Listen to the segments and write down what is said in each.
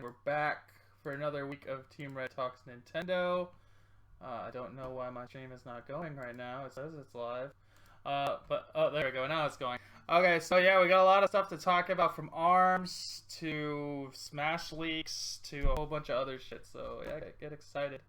we're back for another week of Team Red Talks Nintendo. I don't know why my stream is not going right now. It says it's live. But there we go. Now it's going. Okay, so yeah, we got a lot of stuff to talk about, from ARMS to Smash leaks to a whole bunch of other shit. So yeah, get excited.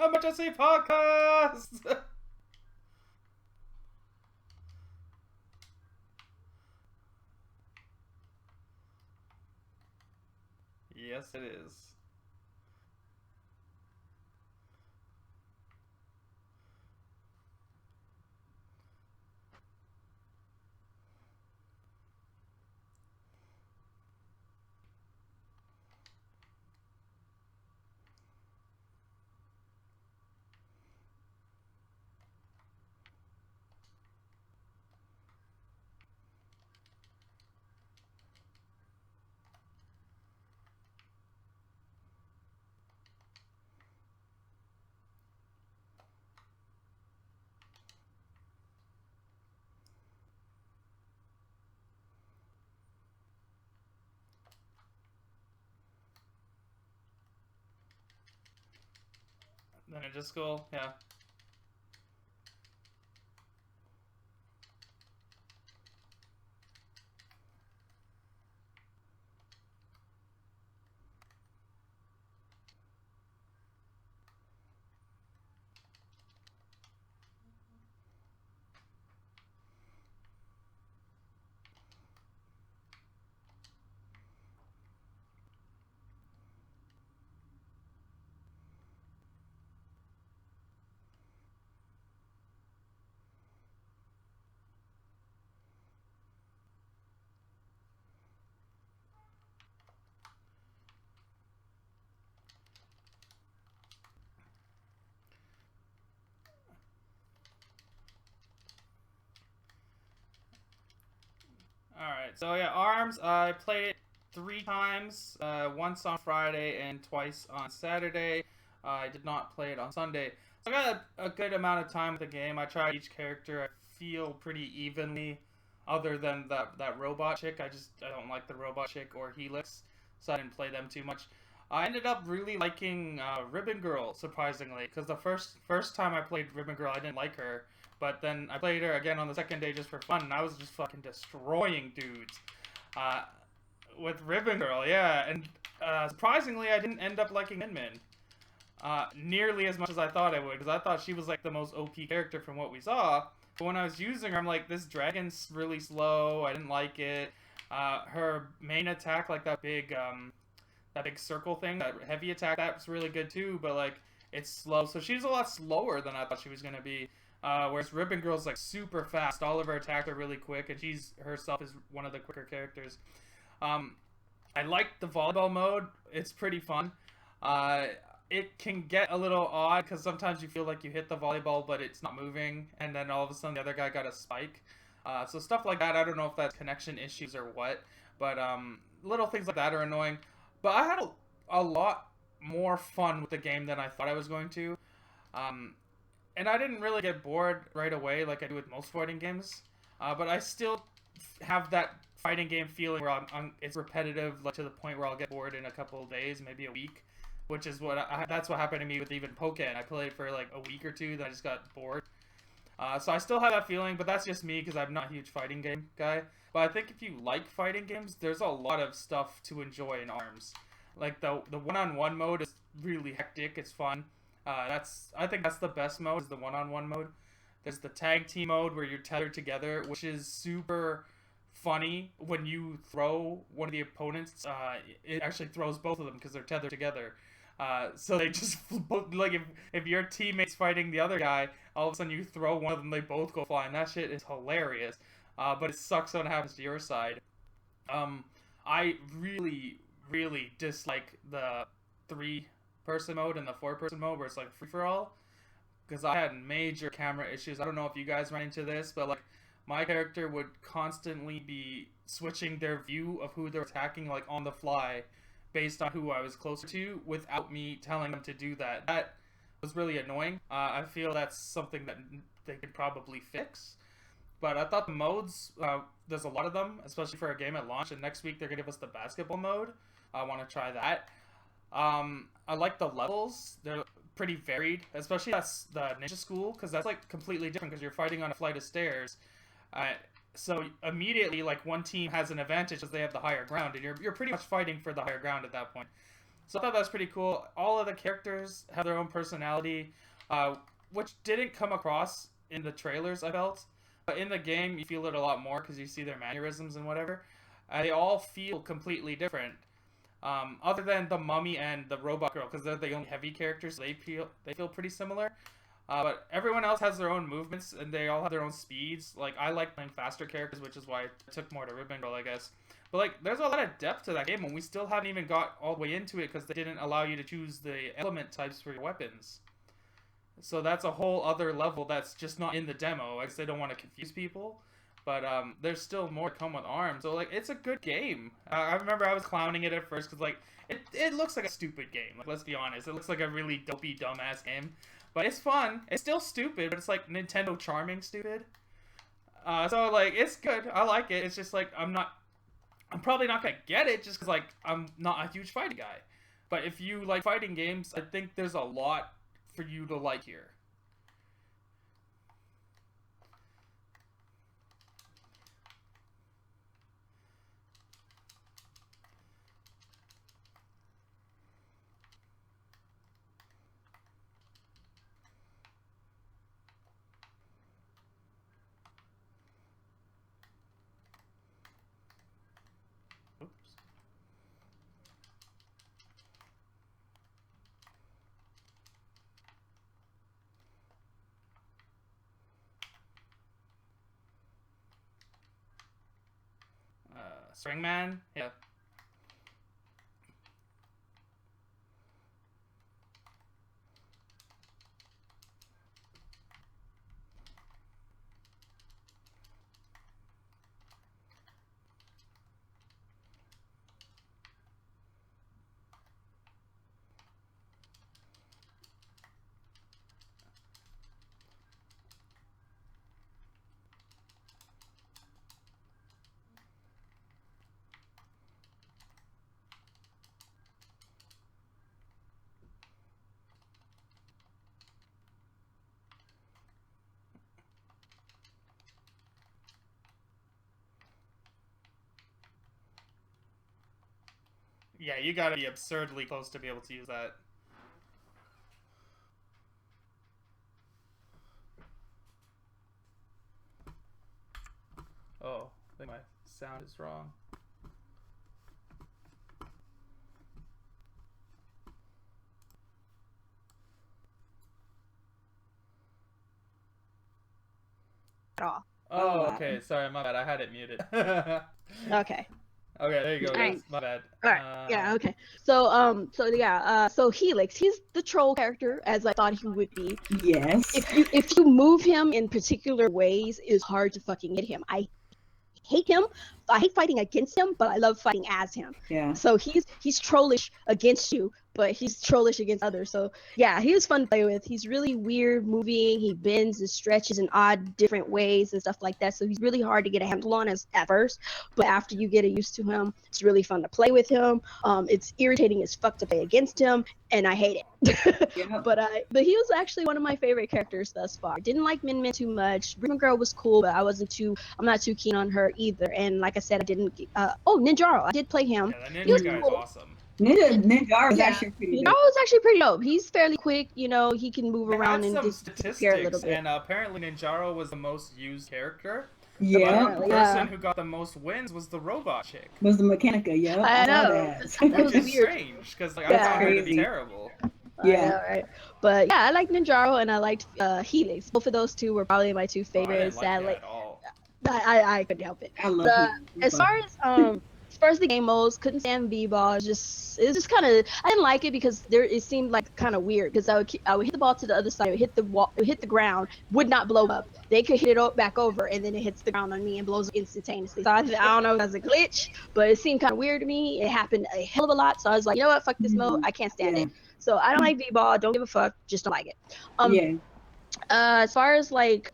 Emergency podcast. Yes, it is. Then it just go, yeah. Alright, so yeah, ARMS, I played it 3 times, once on Friday and twice on Saturday. I did not play it on Sunday. So I got a good amount of time with the game. I tried each character, I feel pretty evenly, other than that robot chick. I don't like the robot chick or Helix, so I didn't play them too much. I ended up really liking Ribbon Girl, surprisingly, because the first time I played Ribbon Girl, I didn't like her. But then I played her again on the second day just for fun, and I was just fucking destroying dudes with Ribbon Girl, yeah. And surprisingly, I didn't end up liking Min Min nearly as much as I thought I would, because I thought she was like the most OP character from what we saw. But when I was using her, I'm like, this dragon's really slow. I didn't like it. Her main attack, like that big circle thing, that heavy attack, that was really good too. But like, it's slow, so she's a lot slower than I thought she was gonna be. Whereas Ribbon Girl's like super fast. All of her attacks are really quick, and she's herself is one of the quicker characters. I like the volleyball mode. It's pretty fun. It can get a little odd because sometimes you feel like you hit the volleyball but it's not moving, and then all of a sudden the other guy got a spike. So stuff like that, I don't know if that's connection issues or what, but little things like that are annoying. But I had a lot more fun with the game than I thought I was going to. And I didn't really get bored right away like I do with most fighting games. But I still have that fighting game feeling where it's repetitive, like to the point where I'll get bored in a couple of days, maybe a week. Which is that's what happened to me with even Pokken. I played for like a week or two, then I just got bored. So I still have that feeling, but that's just me because I'm not a huge fighting game guy. But I think if you like fighting games, there's a lot of stuff to enjoy in ARMS. Like the one-on-one mode is really hectic. It's fun. I think that's the best mode, is the one-on-one mode. There's the tag team mode where you're tethered together, which is super funny. When you throw one of the opponents, it actually throws both of them because they're tethered together. So they just, like, if your teammate's fighting the other guy, all of a sudden you throw one of them, they both go flying. That shit is hilarious. But it sucks when it happens to your side. I really, really dislike the 3-person mode and the 4-person mode where it's like free-for-all. because I had major camera issues. I don't know if you guys ran into this, but like my character would constantly be switching their view of who they're attacking like on the fly based on who I was closer to without me telling them to do that. That was really annoying. I feel that's something that they could probably fix. But I thought the modes, there's a lot of them, especially for a game at launch. And next week they're going to give us the basketball mode. I want to try that. I like the levels. They're pretty varied, especially that's the ninja school, because that's like completely different because you're fighting on a flight of stairs. So immediately, like, one team has an advantage because they have the higher ground, and you're pretty much fighting for the higher ground at that point. So I thought that was pretty cool. All of the characters have their own personality, which didn't come across in the trailers, I felt. But in the game, you feel it a lot more because you see their mannerisms and whatever. They all feel completely different. Other than the mummy and the robot girl, because they're the only heavy characters, they feel pretty similar. But everyone else has their own movements, and they all have their own speeds. Like, I like playing faster characters, which is why I took more to Ribbon Girl, I guess. But, like, there's a lot of depth to that game, and we still haven't even got all the way into it because they didn't allow you to choose the element types for your weapons. So that's a whole other level that's just not in the demo. I guess they don't want to confuse people. But there's still more to come with ARMS. So, like, it's a good game. I remember I was clowning it at first because, like, it looks like a stupid game. Like, let's be honest. It looks like a really dopey, dumbass game. But it's fun. It's still stupid, but it's like Nintendo charming stupid. So like it's good. I like it. It's just like I'm probably not gonna get it just because like I'm not a huge fighting guy. But if you like fighting games, I think there's a lot for you to like here. Springman? Yeah. Yeah, you gotta be absurdly close to be able to use that. Oh, I think my sound is wrong. At all. Oh, okay. Sorry, my bad. I had it muted. Okay. Okay, there you go. Alright. My bad. Alright. Yeah. Okay. So So Helix, he's the troll character as I thought he would be. Yes. If you move him in particular ways, it's hard to fucking hit him. I hate him. I hate fighting against him, but I love fighting as him. Yeah. So he's trollish against you, but he's trollish against others. So yeah, he was fun to play with. He's really weird moving. He bends and stretches in odd different ways and stuff like that. So he's really hard to get a handle on at first, but after you get used to him, it's really fun to play with him. It's irritating as fuck to play against him, and I hate it. Yeah. But he was actually one of my favorite characters thus far. Didn't like Min Min too much. Ribbon Girl was cool, but I'm not too keen on her either. And like I said, I didn't. Ninjaro, I did play him. Yeah, that ninja guy is awesome. Ninja is actually pretty Ninjaro good. was actually pretty dope. He's fairly quick. You know, he can move around and some disappear a little bit. And apparently Ninjaro was the most used character. Yeah. The person who got the most wins was the robot chick. Was the Mechanica, yeah. I know. That. Which is strange, because like, I found her to be terrible. Yeah. Right. But yeah, I liked Ninjaro and I liked Helix. Both of those two were probably my two favorites. I didn't like that at all. I couldn't help it. I love it. As far as far as the game modes, couldn't stand V-ball. It's just kind of, I didn't like it because it seemed like kind of weird because I would hit the ball to the other side, it would hit the wall, it would hit the ground, would not blow up. They could hit it back over, and then it hits the ground on me and blows up instantaneously. So I don't know if that's a glitch, but it seemed kind of weird to me. It happened a hell of a lot, so I was like, you know what, fuck this mode, I can't stand it. So I don't like V-ball, don't give a fuck, just don't like it. As far as like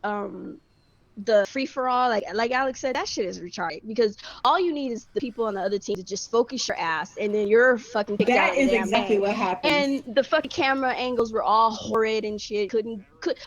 the free for all, like Alex said, that shit is retarded because all you need is the people on the other team to just focus your ass, and then you're fucking kicked out of the damn game. That is exactly what happens. And the fucking camera angles were all horrid and shit.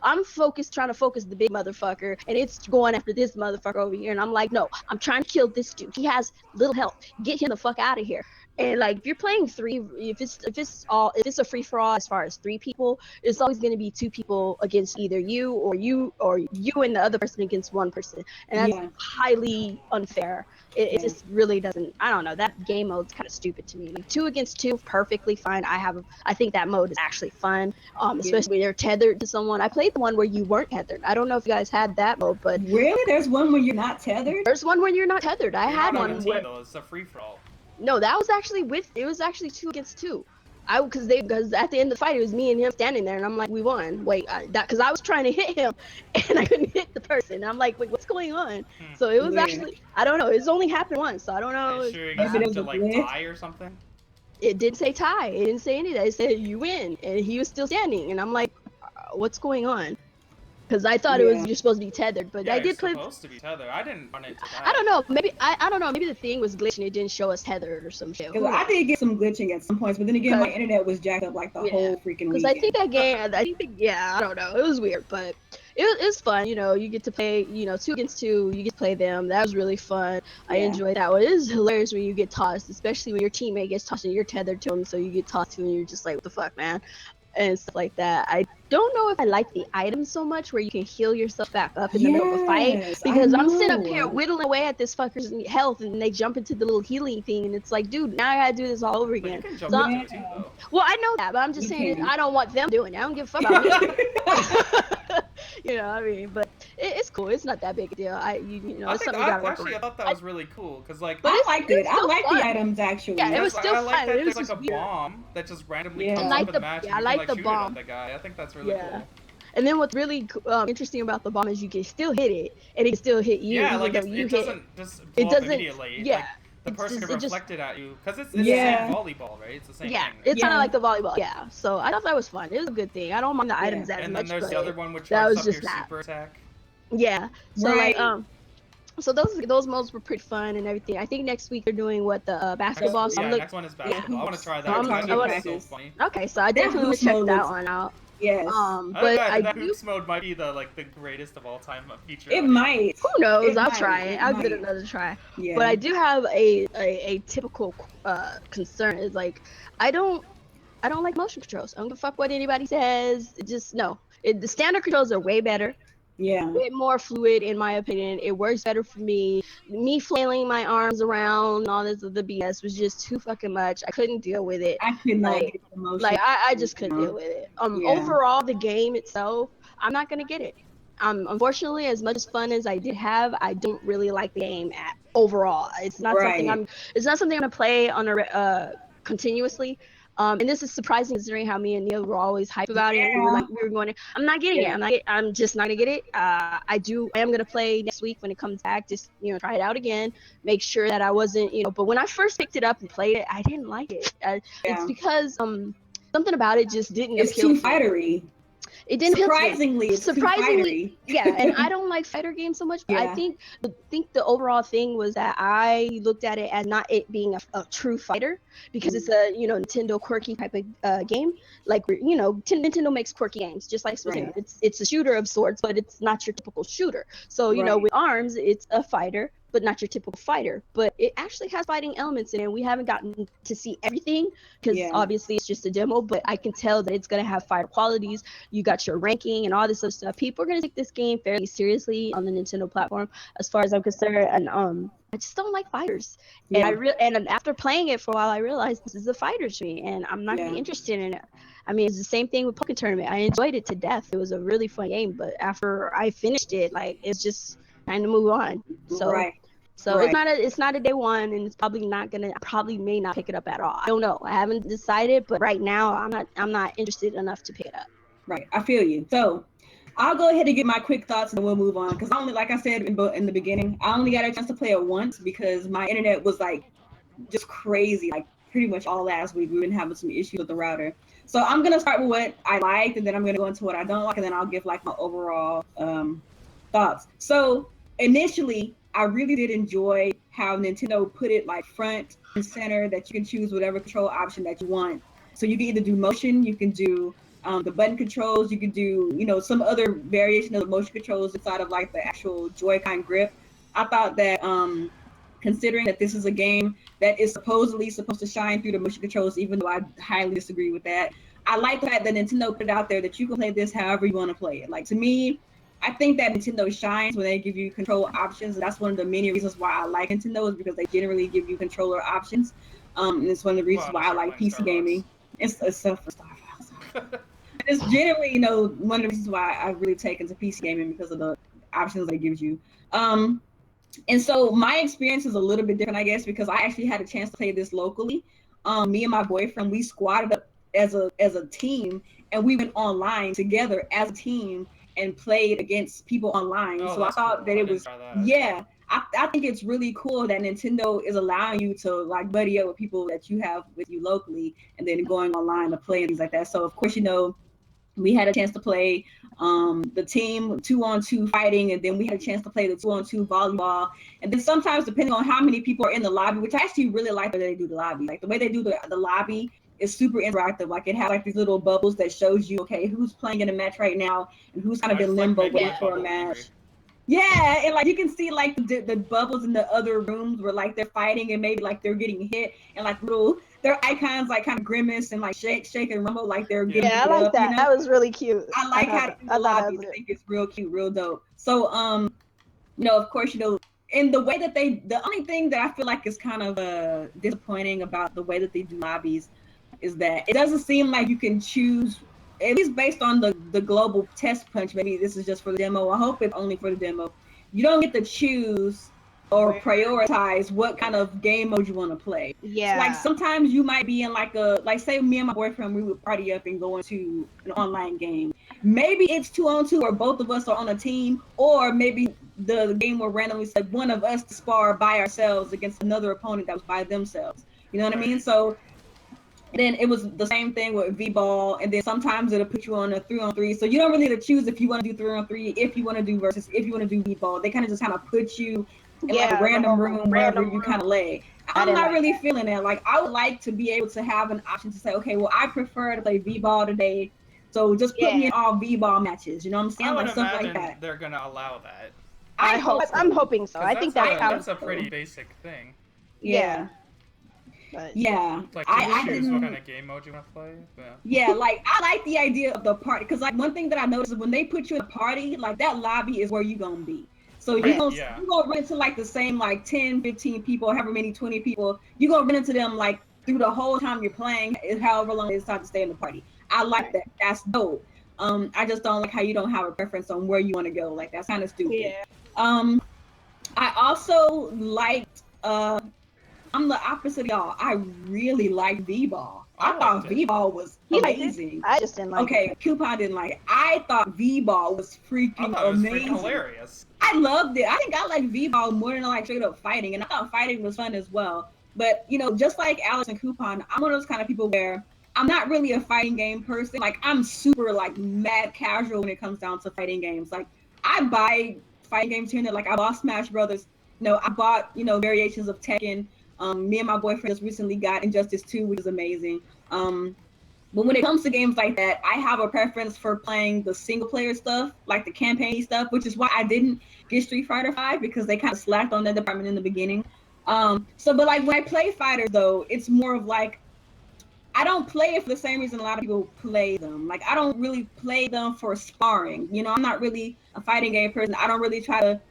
I'm trying to focus the big motherfucker, and it's going after this motherfucker over here, and I'm like, no, I'm trying to kill this dude. He has little health. Get him the fuck out of here. And like, if you're playing if it's a free for all as far as 3 people, it's always going to be 2 people against either you or you and the other person against 1 person, and that's highly unfair. It just really doesn't. I don't know. That game mode's kind of stupid to me. Like 2 against 2, perfectly fine. I think that mode is actually fun, especially when you're tethered to someone. I played the one where you weren't tethered. I don't know if you guys had that mode, but really, there's one where you're not tethered. There's one where you're not tethered. I had one where it's a free for all. No, that was actually it was actually 2 against 2. Because at the end of the fight, it was me and him standing there, and I'm like, we won. Wait, because I was trying to hit him, and I couldn't hit the person. And I'm like, wait, what's going on? So it was actually, I don't know. It's only happened once, so I don't know. Are you sure you got to like tie or something? It didn't say tie. It didn't say any of that. It said you win, and he was still standing, and I'm like, what's going on? Because I thought you're supposed to be tethered, but I did play. Supposed to be tethered. I didn't run into that. I don't know. Maybe I don't know. Maybe the thing was glitching. It didn't show us tethered or some shit. I did get some glitching at some points, but then again, my internet was jacked up like the whole freaking weekend. Because I think that game, I don't know. It was weird, but it was fun. You know, you get to play. 2 against 2. You get to play them. That was really fun. I enjoyed that one. It is hilarious when you get tossed, especially when your teammate gets tossed and you're tethered to him, so you get tossed to and you're just like, what the fuck, man? And stuff like that. I don't know if I like the items so much where you can heal yourself back up in the middle of a fight, because I'm sitting up here whittling away at this fucker's health, and they jump into the little healing thing, and it's like, dude, now I gotta do this all over again. But you can jump into it too, though. Well, I know that, but I'm just saying I don't want them doing it. I don't give a fuck about me. You know what I mean? But it's cool. It's not that big a deal. I thought that was really cool because like I liked it. I like the items actually. Yeah, it was still fun. That it was there's like a bomb that just randomly comes up in the match. I like the bomb. The guy. I think that's really cool. And then what's really interesting about the bomb is you can still hit it, and it can still hit you. Yeah, like it doesn't just blow up immediately. Yeah. Like, the person can reflect it at you because it's the same volleyball, right? It's the same thing. Yeah, it's kind of like the volleyball. Yeah, so I thought that was fun. It was a good thing. I don't mind the items that much. And then there's the other one which that was up just your super attack. Yeah. So so those modes were pretty fun and everything. I think next week they're doing the basketball. Next one is basketball. I want to try that. That's so funny. Okay, so I definitely want to check that one out. Yes. But that hoops mode might be the greatest of all time feature. It might. Who knows? I'll try it. I'll give it another try. Yeah. But I do have a typical concern. Is like I don't like motion controls. I don't give a fuck what anybody says. The standard controls are way better. Yeah. A bit more fluid, in my opinion. It works better for me. Me flailing my arms around and all this other BS was just too fucking much. I couldn't deal with it. I could not get the motion. I just couldn't deal with it. Overall, the game itself, I'm not gonna get it. Unfortunately, as much fun as I did have, I don't really like the game overall. It's not something I'm gonna play on continuously. And this is surprising considering how me and Neil were always hyped about it. We were going. I'm not getting it. I'm just not gonna get it. I am gonna play next week when it comes back. Just try it out again. Make sure that I wasn't But when I first picked it up and played it, I didn't like it. It's because something about it just didn't. It's too fightery. It didn't surprisingly, yeah. And I don't like fighter games so much, but I think the overall thing was that I looked at it as not it being a true fighter, because it's a Nintendo quirky type of game. Like Nintendo makes quirky games, just like it's a shooter of sorts, but it's not your typical shooter. So with ARMS, it's a fighter, but not your typical fighter. But it actually has fighting elements in it. We haven't gotten to see everything because obviously it's just a demo, but I can tell that it's going to have fighter qualities. You got your ranking and all this other stuff. People are going to take this game fairly seriously on the Nintendo platform, as far as I'm concerned. And I just don't like fighters. And and after playing it for a while, I realized this is a fighter to me, and I'm not really interested in it. I mean, it's the same thing with Pokken Tournament. I enjoyed it to death. It was a really fun game, but after I finished it, it's just time to move on. So So Right. it's not a day one, and it's probably not gonna. I probably may not pick it up at all. I don't know. I haven't decided, but right now I'm not interested enough to pick it up. Right. I feel you. So I'll go ahead and get my quick thoughts and then we'll move on. Because only, like I said in the beginning, I only got a chance to play it once because my internet was like just crazy, like pretty much all last week. We've been having some issues with the router. So I'm gonna start with what I liked, and then I'm gonna go into what I don't like, and then I'll give like my overall thoughts. So initially, I really did enjoy how Nintendo put it like front and center, that you can choose whatever control option that you want. So you can either do motion, you can do the button controls, you can do, you know, some other variation of the motion controls inside of like the actual Joy-Con grip. I thought that considering that this is a game that is supposedly supposed to shine through the motion controls, even though I highly disagree with that, I like the fact that Nintendo put it out there that you can play this however you want to play it. Like, to me, I think that Nintendo shines when they give you control options. And that's one of the many reasons why I like Nintendo, is because they generally give you controller options. And it's one of the reasons why I like PC gaming. It's except for Star Fox. It's generally, you know, one of the reasons why I really take into PC gaming, because of the options they gives you. And so my experience is a little bit different, I guess, because I actually had a chance to play this locally. Me and my boyfriend, we squatted up as a team, and we went online together as a team and played against people online. Oh, so I thought cool. that it was, yeah, I think it's really cool that Nintendo is allowing you to like buddy up with people that you have with you locally, and then going online to play and things like that. So of course, you know, we had a chance to play the team 2-on-2 fighting, and then we had a chance to play the 2-on-2 volleyball. And then sometimes, depending on how many people are in the lobby, which I actually really like the way they do the lobby. Like the way they do the lobby is super interactive. Like it has like these little bubbles that shows you, okay, who's playing in a match right now and who's kind of in limbo waiting for a match. Yeah, and like you can see like the bubbles in the other rooms where like they're fighting and maybe like they're getting hit, and like little their icons like kind of grimace and like shake and rumble like they're getting I like up, that. you know? That was really cute. I like how they do the lobby. I think it's real cute, real dope. So you know, of course, you know, in the way that the only thing that I feel like is kind of disappointing about the way that they do lobbies is that it doesn't seem like you can choose, at least based on the global test punch. Maybe this is just for the demo. I hope it's only for the demo. You don't get to choose or prioritize what kind of game mode you want to play. Yeah. So like sometimes you might be in like like say me and my boyfriend, we would party up and go into an online game. Maybe it's 2-on-2 or both of us are on a team, or maybe the game will randomly select one of us to spar by ourselves against another opponent that was by themselves. You know what I mean? So then it was the same thing with V-Ball, and then sometimes it'll put you on a 3-on-3. So you don't really have to choose if you want to do 3-on-3, if you want to do versus, if you want to do V-Ball. They kind of just kind of put you in like a random room wherever you kind of lay. I'm not really feeling that. Like I would like to be able to have an option to say, okay, well, I prefer to play V-Ball today, so just put me in all V-Ball matches. You know what I'm saying? I would like stuff like imagine they're gonna allow that. I'm hoping so. I think that's a pretty basic thing. Yeah. But yeah, like I choose didn't. what kind of game mode you want to play. Yeah, like I like the idea of the party, because like one thing that I noticed is when they put you in a party, like that lobby is where you gonna be. So you're gonna run into like the same like 10, 15 people, however many, 20 people. You're gonna run into them like through the whole time you're playing, however long it's time to stay in the party. I like that. That's dope. I just don't like how you don't have a preference on where you want to go. Like that's kind of stupid. I also liked I'm the opposite of y'all. I really like V-Ball. I thought V-Ball was amazing. I just didn't like it. Kuuppon didn't like it. I thought V-Ball was freaking amazing. Hilarious. I loved it. I think I like V-Ball more than I like straight up fighting, and I thought fighting was fun as well. But you know, just like Alex and Kuuppon, I'm one of those kind of people where I'm not really a fighting game person. Like I'm super like mad casual when it comes down to fighting games. Like I buy fighting games here and there. Like I bought Smash Brothers. You know, I bought variations of Tekken. Me and my boyfriend just recently got Injustice 2, which is amazing. But when it comes to games like that, I have a preference for playing the single player stuff, like the campaign stuff, which is why I didn't get Street Fighter 5, because they kind of slacked on that department in the beginning. But like when I play fighters though, it's more of like, I don't play it for the same reason a lot of people play them. Like I don't really play them for sparring. You know, I'm not really a fighting game person. I don't really try to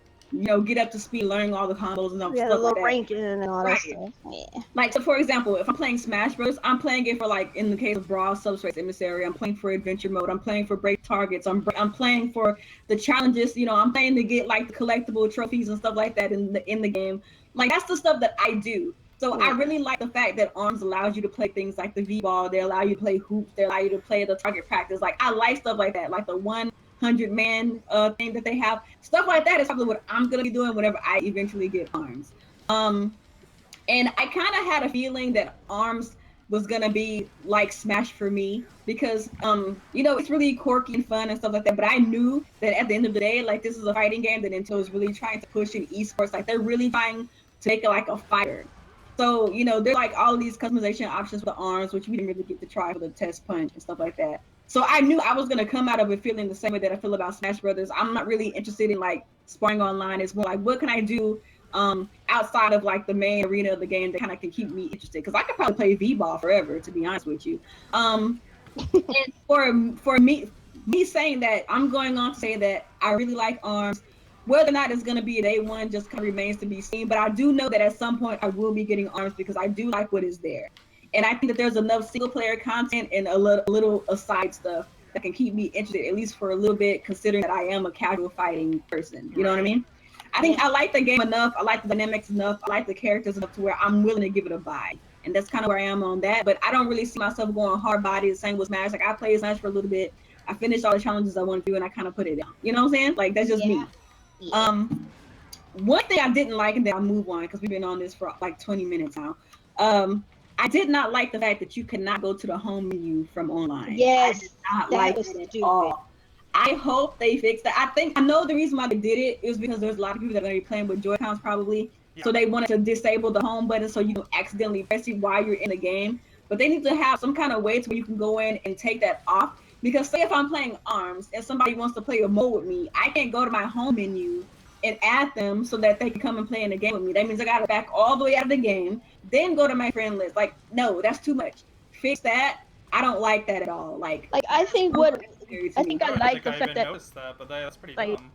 get up to speed, learning all the combos and Yeah, stuff the like little that. ranking and all that Right. stuff. Yeah. Like, so for example, if I'm playing Smash Bros, I'm playing it for, like, in the case of Brawl, Subspace Emissary, I'm playing for Adventure Mode, I'm playing for Break Targets, I'm playing for the challenges, I'm playing to get, like, the collectible trophies and stuff like that in the game. Like, that's the stuff that I do. So I really like the fact that ARMS allows you to play things like the V-Ball, they allow you to play hoops, they allow you to play the target practice. Like, I like stuff like that, like the 100-man thing that they have. Stuff like that is probably what I'm gonna be doing whenever I eventually get ARMS. And I kind of had a feeling that ARMS was gonna be like Smash for me because it's really quirky and fun and stuff like that. But I knew that at the end of the day, like, this is a fighting game that Nintendo is really trying to push in esports. Like, they're really trying to make it like a fighter. So, there's like all of these customization options for the ARMS, which we didn't really get to try for the test punch and stuff like that. So I knew I was gonna come out of it feeling the same way that I feel about Smash Brothers. I'm not really interested in like sparring online. It's more like, what can I do outside of like the main arena of the game that kind of can keep me interested? Because I could probably play V-Ball forever, to be honest with you. And for me saying that, I'm going on to say that I really like ARMS. Whether or not it's going to be a day one just kind of remains to be seen. But I do know that at some point I will be getting ARMS because I do like what is there. And I think that there's enough single player content and a little aside stuff that can keep me interested, at least for a little bit, considering that I am a casual fighting person. You know what I mean? I think I like the game enough. I like the dynamics enough. I like the characters enough to where I'm willing to give it a buy. And that's kind of where I am on that. But I don't really see myself going hard body the same with Smash. Like, I played Smash for a little bit. I finished all the challenges I wanted to do and I kind of put it down. You know what I'm saying? Like, that's just me. Yeah. One thing I didn't like, and then I'll move on because we've been on this for like 20 minutes now. I did not like the fact that you could not go to the home menu from online. Yes, I did not that like was it at stupid. all. I hope they fix that. I know the reason why they did it is because there's a lot of people that are going to be playing with Joy-Cons probably. Yeah. So they wanted to disable the home button so you don't accidentally press it while you're in the game. But they need to have some kind of way to where you can go in and take that off. Because say if I'm playing ARMS and somebody wants to play a mode with me, I can't go to my home menu and add them so that they can come and play in the game with me. That means I got to back all the way out of the game, then go to my friend list. Like, no, that's too much. Fix that. I don't like that at all. Like I think I like the fact that noticed that, but that's pretty like, dumb.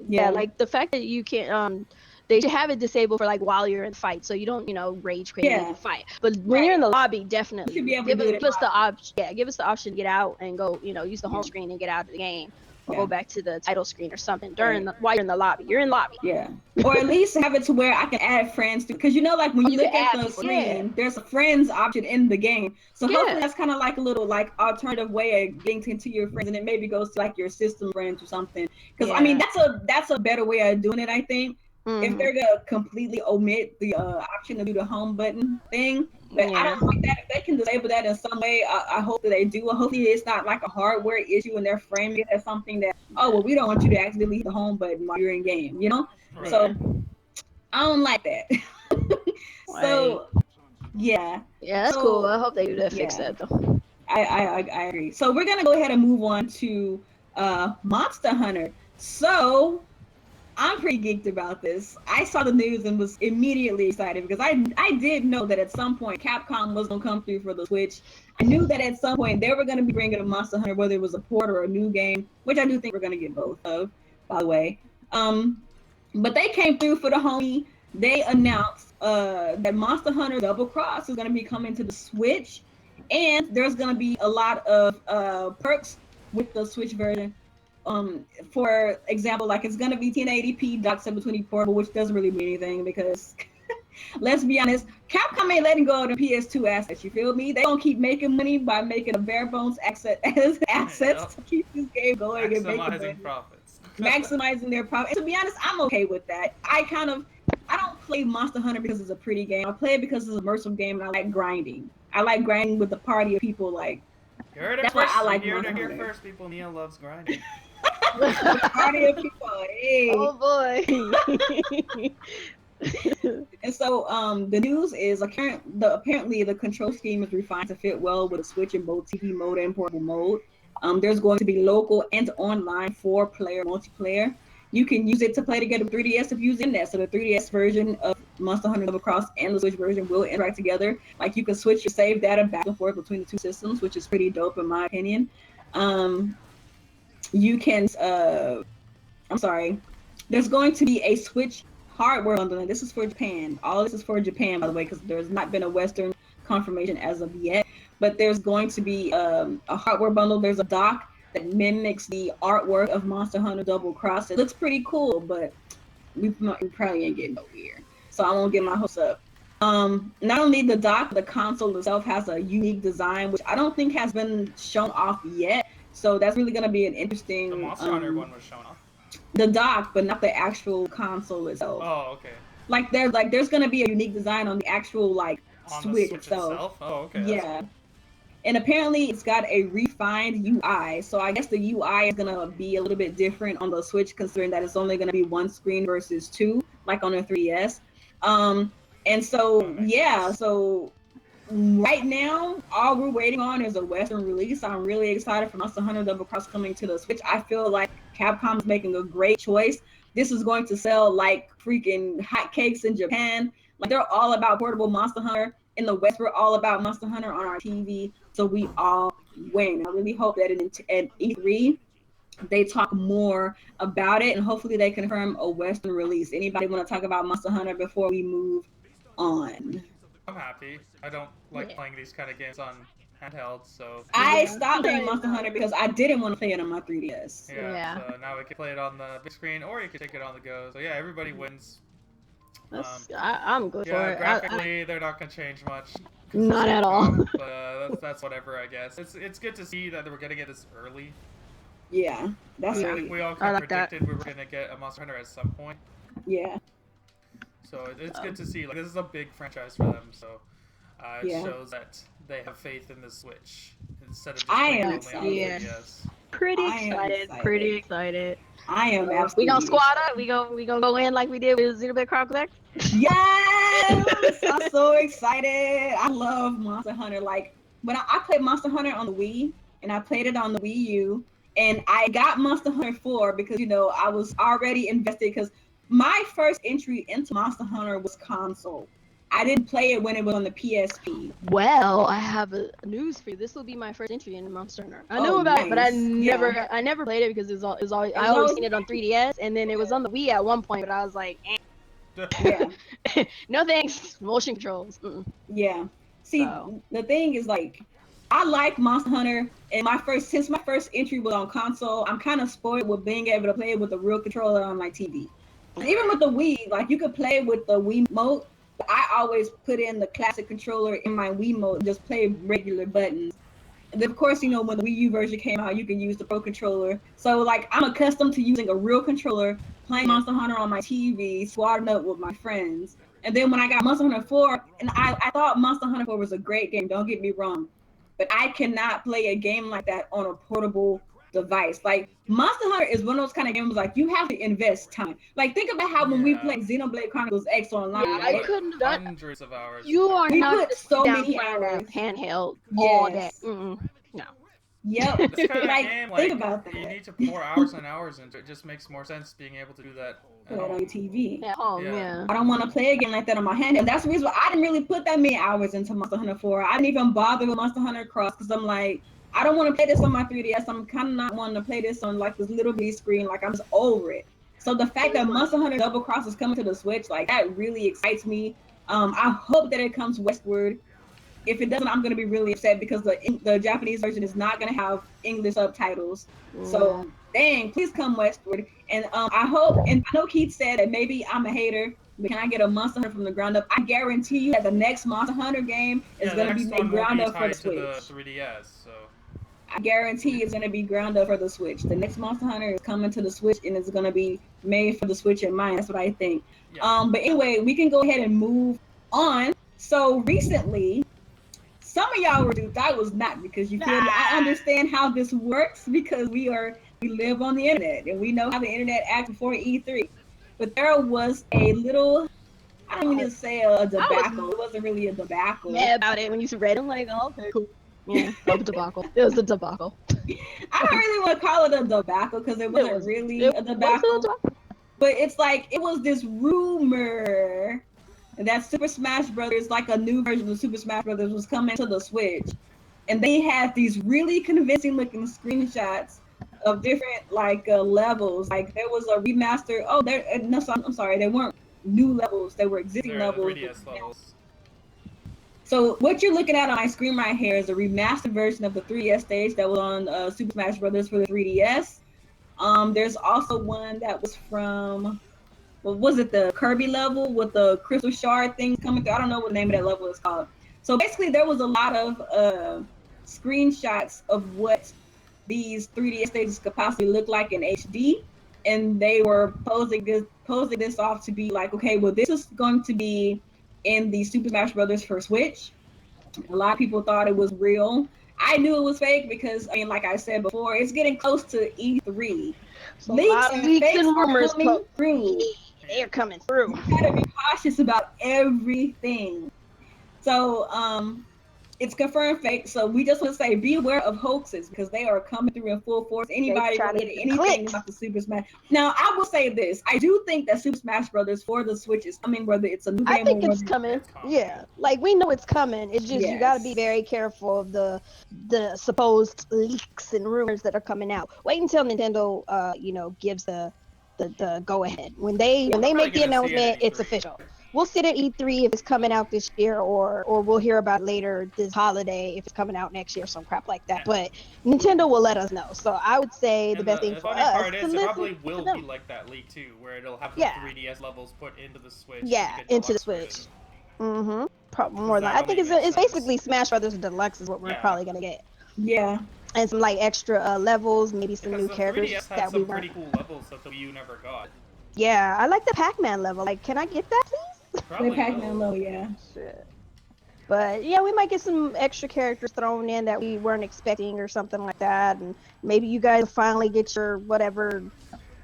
Yeah, like the fact that you can't they should have it disabled for like while you're in the fight, so you don't rage quit in the fight. But when you're in the lobby, definitely you should be able give to do us the option. Yeah, give us the option to get out and go. Use the home screen and get out of the game, or go back to the title screen or something while you're in the lobby. You're in lobby. Yeah. Or at least have it to where I can add friends to, because like when you look at the screen, there's a friends option in the game. So hopefully that's kind of like a little like alternative way of getting into your friends, and it maybe goes to like your system friends or something. Because I mean that's a better way of doing it, I think. If they're gonna completely omit the option to do the home button thing, but I don't like that. If they can disable that in some way, I hope that they do. Hopefully it's not like a hardware issue and they're framing it as something that, oh well, we don't want you to accidentally hit the home button while you're in game, Right. So I don't like that. So yeah, that's cool. I hope they do fix that though. I agree. So we're gonna go ahead and move on to Monster Hunter. So I'm pretty geeked about this. I saw the news and was immediately excited because I did know that at some point Capcom was going to come through for the Switch. I knew that at some point they were going to be bringing a Monster Hunter, whether it was a port or a new game, which I do think we're going to get both of, by the way. But they came through for the homie. They announced that Monster Hunter Double Cross is going to be coming to the Switch, and there's going to be a lot of perks with the Switch version. For example, like it's gonna be 1080p dock 720 portable, which doesn't really mean anything because let's be honest, Capcom ain't letting go of the PS2 assets. You feel me? They don't keep making money by making a bare bones assets to keep this game going and making profits. Maximizing their profit. To be honest, I'm okay with that. I don't play Monster Hunter because it's a pretty game. I play it because it's an immersive game, and I like grinding. I like grinding with the party of people. Like that's why I like Monster Hunter. Here first, people. Nia loves grinding. Party of people. Hey. Oh boy. And so the news is apparently the control scheme is refined to fit well with a Switch in both TV mode and portable mode. There's going to be local and online 4-player multiplayer. You can use it to play together with 3DS if using that. So the 3DS version of Monster Hunter Double Cross and the Switch version will interact together. Like you can switch your save data back and forth between the two systems, which is pretty dope in my opinion. You can there's going to be a Switch hardware bundle. And this is for Japan. All this is for Japan, by the way, because there's not been a Western confirmation as of yet. But there's going to be a hardware bundle. There's a dock that mimics the artwork of Monster Hunter Double Cross. It looks pretty cool, but we probably ain't getting over here. So I won't get my hopes up. Not only the dock, the console itself has a unique design, which I don't think has been shown off yet. So that's really going to be an interesting. The Monster Hunter one was shown off. The dock, but not the actual console itself. Oh, okay. There's going to be a unique design on the actual on Switch the Switch itself. Oh, okay. Yeah. And apparently it's got a refined UI. So I guess the UI is going to be a little bit different on the Switch, considering that it's only going to be one screen versus two, like on the 3DS. And so, yeah, so right now, all we're waiting on is a Western release. I'm really excited for Monster Hunter Double Cross coming to the Switch. I feel like Capcom is making a great choice. This is going to sell like freaking hotcakes in Japan. Like, they're all about portable Monster Hunter. In the West, we're all about Monster Hunter on our TV. So we all win. I really hope that at E3, they talk more about it, and hopefully they confirm a Western release. Anybody want to talk about Monster Hunter before we move on? I'm happy. I don't like playing these kind of games on handheld, so... I stopped playing Monster Hunter because I didn't want to play it on my 3DS. Yeah. So now we can play it on the big screen, or you can take it on the go. So yeah, everybody wins. I'm good for it. Graphically, they're not going to change much. Not at all. But that's whatever, I guess. It's good to see that we're getting it this early. Yeah, that's I right. think we all kind of predicted we were going to get a Monster Hunter at some point. Yeah. So it's good to see. Like, this is a big franchise for them, so it shows that they have faith in the Switch instead of just playing only on the 3DS. Pretty excited. I am absolutely. We gonna squad up. We gonna go in like we did with Xenoblade Chronicles X. Yes, I'm so excited. I love Monster Hunter. Like, when I played Monster Hunter on the Wii, and I played it on the Wii U, and I got Monster Hunter 4 because I was already invested. Because my first entry into Monster Hunter was console. I didn't play it when it was on the PSP. Well, I have a news for you. This will be my first entry into Monster Hunter. I knew about it, but I never played it because I always seen it on 3DS, and then it was on the Wii at one point, but I was like, no thanks, motion controls. Yeah. See, the thing is, like, I like Monster Hunter, and since my first entry was on console, I'm kind of spoiled with being able to play it with a real controller on my TV. Even with the Wii, like, you could play with the Wii Remote. I always put in the classic controller in my Wii mode, just play regular buttons. And then, of course, when the Wii U version came out, you can use the Pro Controller. So, like, I'm accustomed to using a real controller, playing Monster Hunter on my TV, squadding up with my friends. And then when I got Monster Hunter 4, and I thought Monster Hunter 4 was a great game, don't get me wrong. But I cannot play a game like that on a portable device. Like, Monster Hunter is one of those kind of games, like, you have to invest time. Like, think about how when we played Xenoblade Chronicles X online, I couldn't have done hundreds of hours. You are we not put so many hours handheld all day. No. Yep. This kind of game, think about that. You need to pour hours and hours into it. It just makes more sense being able to do that Put it on your TV. At home, yeah. I don't want to play a game like that on my hand, and that's the reason why I didn't really put that many hours into Monster Hunter 4. I didn't even bother with Monster Hunter Cross because I'm like, I don't want to play this on my 3DS. I'm kind of not wanting to play this on like this little bitty screen. Like, I'm just over it. So the fact that Monster Hunter Double Cross is coming to the Switch, like, that really excites me. I hope that it comes westward. If it doesn't, I'm going to be really upset because the Japanese version is not going to have English subtitles. So, dang, please come westward. And I hope, and I know Keith said that maybe I'm a hater, but can I get a Monster Hunter from the ground up? I guarantee you that the next Monster Hunter game is going to be made ground up for the Switch. To the 3DS, so. I guarantee it's going to be ground up for the Switch. The next Monster Hunter is coming to the Switch, and it's going to be made for the Switch in mind. That's what I think. Yeah. But anyway, we can go ahead and move on. So recently, some of y'all were duped. I was not, because you feel me? I understand how this works because we live on the internet, and we know how the internet acts before E3. But there was a little, I don't even say a debacle. It wasn't really a debacle. Yeah, about it when you read it. I'm like, oh, okay, cool. Yeah, it was a debacle. It was a debacle. I don't really want to call it a debacle because it wasn't really a debacle. But it's like, it was this rumor that Super Smash Brothers, like a new version of Super Smash Brothers, was coming to the Switch. And they had these really convincing looking screenshots of different like levels. Like there was a remaster. Oh, no, I'm sorry, they weren't new levels. They were existing They're the levels. 3DS levels. So what you're looking at on my screen right here is a remastered version of the 3DS stage that was on Super Smash Brothers for the 3DS. There's also one that was from, what was it, the Kirby level with the crystal shard things coming through? I don't know what the name of that level is called. So basically, there was a lot of screenshots of what these 3DS stages could possibly look like in HD, and they were posing this off to be like, okay, well, this is going to be in the Super Smash Brothers for Switch. A lot of people thought it was real. I knew it was fake because, I mean, like I said before, it's getting close to E3. So a lot of leaks and rumors coming through. They're coming through. You gotta be cautious about everything. So, it's confirmed fake. So we just want to say, be aware of hoaxes because they are coming through in full force. Anybody related anything about the Super Smash? Now, I will say this: I do think that Super Smash Brothers for the Switch is coming, whether it's a new game. I think it's coming. Yeah, like we know it's coming. It's just you got to be very careful of the supposed leaks and rumors that are coming out. Wait until Nintendo, gives the go ahead. When they make the announcement, it's official. We'll see it at E3 if it's coming out this year, or we'll hear about later this holiday if it's coming out next year, some crap like that. But Nintendo will let us know. So I would say the best thing for us. Part is, it probably will be like that leak too, where it'll have the 3DS levels put into the Switch. Yeah, into the Switch. Probably more than I think it's basically Smash Brothers Deluxe is what we're probably gonna get. Yeah. And some like extra levels, maybe some new characters 3DS had that some we pretty cool levels that the Wii U never got. Yeah, I like the Pac-Man level. Like, can I get that, please? The Pac-Man level, yeah. Shit. But yeah, we might get some extra characters thrown in that we weren't expecting or something like that, and maybe you guys finally get your whatever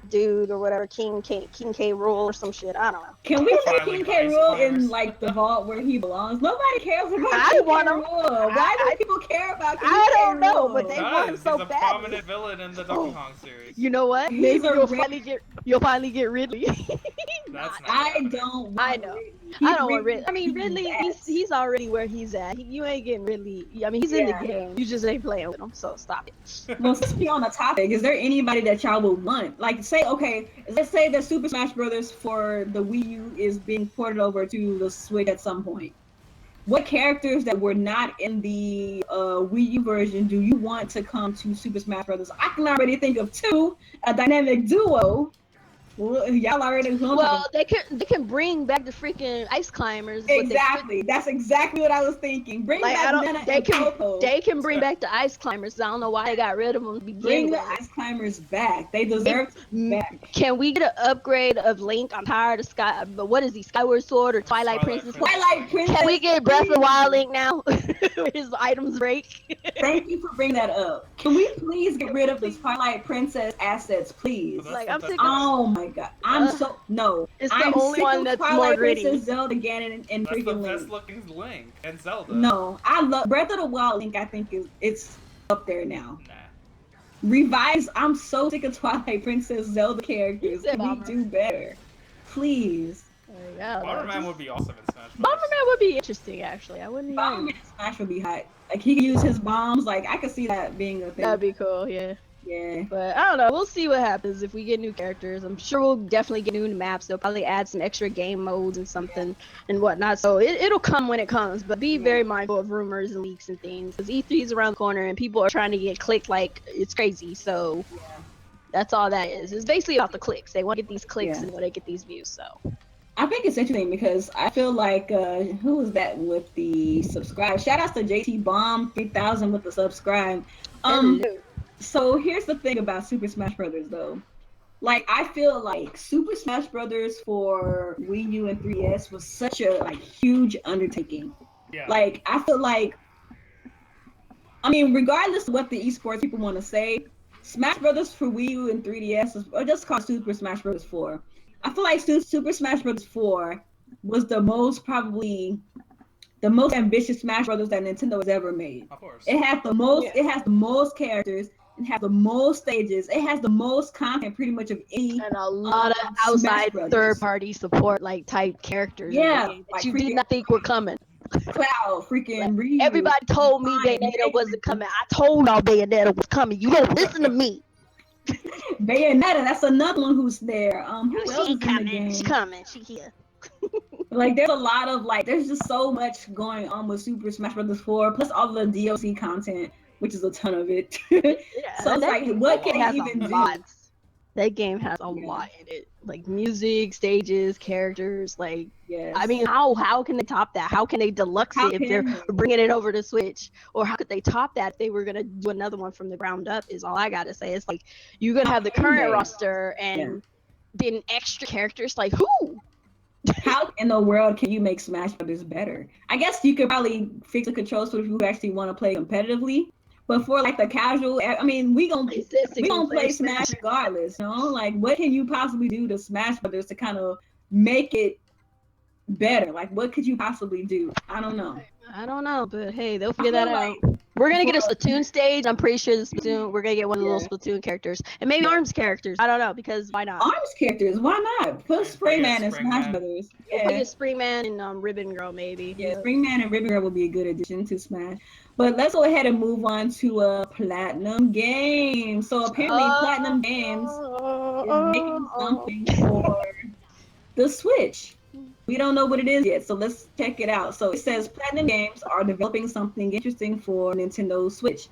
dude or whatever King K Rool or some shit. I don't know. Can we say King K Rool in like the vault where he belongs? Nobody cares about King K Rool. Why do people care about King K Rool? I don't know, but they want him so bad. He's a prominent villain in the Donkey Kong series. You know what? Maybe you'll finally get Ridley. That's not I don't want Ridley. I don't want Ridley. I mean, Ridley, he's already where he's at. You ain't getting Ridley. I mean, he's in the game. You just ain't playing with him, so stop it. Well, since we're on the topic, is there anybody that y'all would want? Like, let's say that Super Smash Brothers for the Wii U is being ported over to the Switch at some point. What characters that were not in the Wii U version do you want to come to Super Smash Brothers? I can already think of two, a dynamic duo. Well, y'all already know. Well, they can bring back the freaking ice climbers. Exactly. That's exactly what I was thinking. Bring back they can bring back the ice climbers. I don't know why they got rid of them. Bring the ice climbers back. They deserve to be back. Can we get an upgrade of Link? I'm tired of but what is he? Skyward Sword or Twilight Princess? Twilight Princess. Can we get Breath of the Wild Link now? His items break. Thank you for bringing that up. Can we please get rid of the Twilight Princess assets, please? Like I'm sick. Oh my god, I'm It's the only one that's more gritty. Princess Zelda, Ganon, and freaking Link. That's the best looking Link and Zelda. No, I love Breath of the Wild Link. I think it's up there now. Nah. Revise. I'm so sick of Twilight Princess Zelda characters. Can we do better, please? Bomberman would be awesome in Smash. Bomberman would be interesting, actually. I wouldn't. Bomberman in Smash would be hot. Like he could use his bombs. Like I could see that being a thing. That'd be cool. Yeah. Yeah. But I don't know. We'll see what happens if we get new characters. I'm sure we'll definitely get new maps. They'll probably add some extra game modes and something and whatnot. So it'll come when it comes. But be very mindful of rumors and leaks and things. Because E3 is around the corner and people are trying to get clicked like it's crazy. So that's all that is. It's basically about the clicks. They want to get these clicks and want to get these views. So I think it's interesting because I feel like who was that with the subscribe? Shout outs to JT Bomb 3000 with the subscribe. So here's the thing about Super Smash Brothers though. Like I feel like Super Smash Brothers for Wii U and 3DS was such a huge undertaking. Yeah. Like I feel like, I mean, regardless of what the esports people want to say, Smash Brothers for Wii U and 3DS or just called Super Smash Brothers 4. I feel like Super Smash Bros. 4 was the most ambitious Smash Brothers that Nintendo has ever made. Of course. It has the most. It has the most characters. It has the most stages. It has the most content, pretty much of any. And a lot of outside third-party support, like type characters. Yeah, that you did not think were coming. Cloud, freaking Ryu. Everybody told me Bayonetta wasn't coming. I told y'all Bayonetta was coming. You don't listen to me. Bayonetta, that's another one who's there. Who else She is in the coming. game? She coming. She here. Like, there's a lot of there's just so much going on with Super Smash Bros. 4, plus all the DLC content, which is a ton of it. So it's like, what can they even do? That game has a lot in it, like music, stages, characters. Like, Yes. I mean, how can they top that? How can they deluxe it if they're bringing it over to Switch? Or how could they top that if they were gonna do another one from the ground up? Is all I gotta say. It's like you're gonna have the current roster and then extra characters. Like who? How in the world can you make Smash Brothers better? I guess you could probably fix the controls for people who actually want to play competitively. But for like the casual, I mean, we gonna play Smash regardless, you know? Like, what can you possibly do to Smash Brothers to kind of make it better? Like, what could you possibly do? I don't know. I don't know, but hey, they'll figure that out. We're gonna get a Splatoon stage. I'm pretty sure we're gonna get one of the little Splatoon characters, and maybe Arms characters. I don't know, because why not? Arms characters, why not? Put Springman in Smash Brothers. Yeah, Springman and Ribbon Girl maybe. Yeah, Springman and Ribbon Girl would be a good addition to Smash. But let's go ahead and move on to Platinum Games. So apparently, Platinum Games is making something for the Switch. We don't know what it is yet, so let's check it out. So it says Platinum Games are developing something interesting for Nintendo Switch.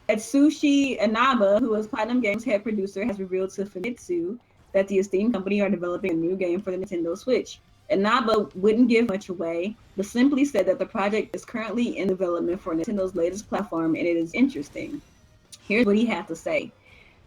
Atsushi Inaba, who is Platinum Games' head producer, has revealed to Famitsu that the esteemed company are developing a new game for the Nintendo Switch. Inaba wouldn't give much away, but simply said that the project is currently in development for Nintendo's latest platform and it is interesting. Here's what he had to say.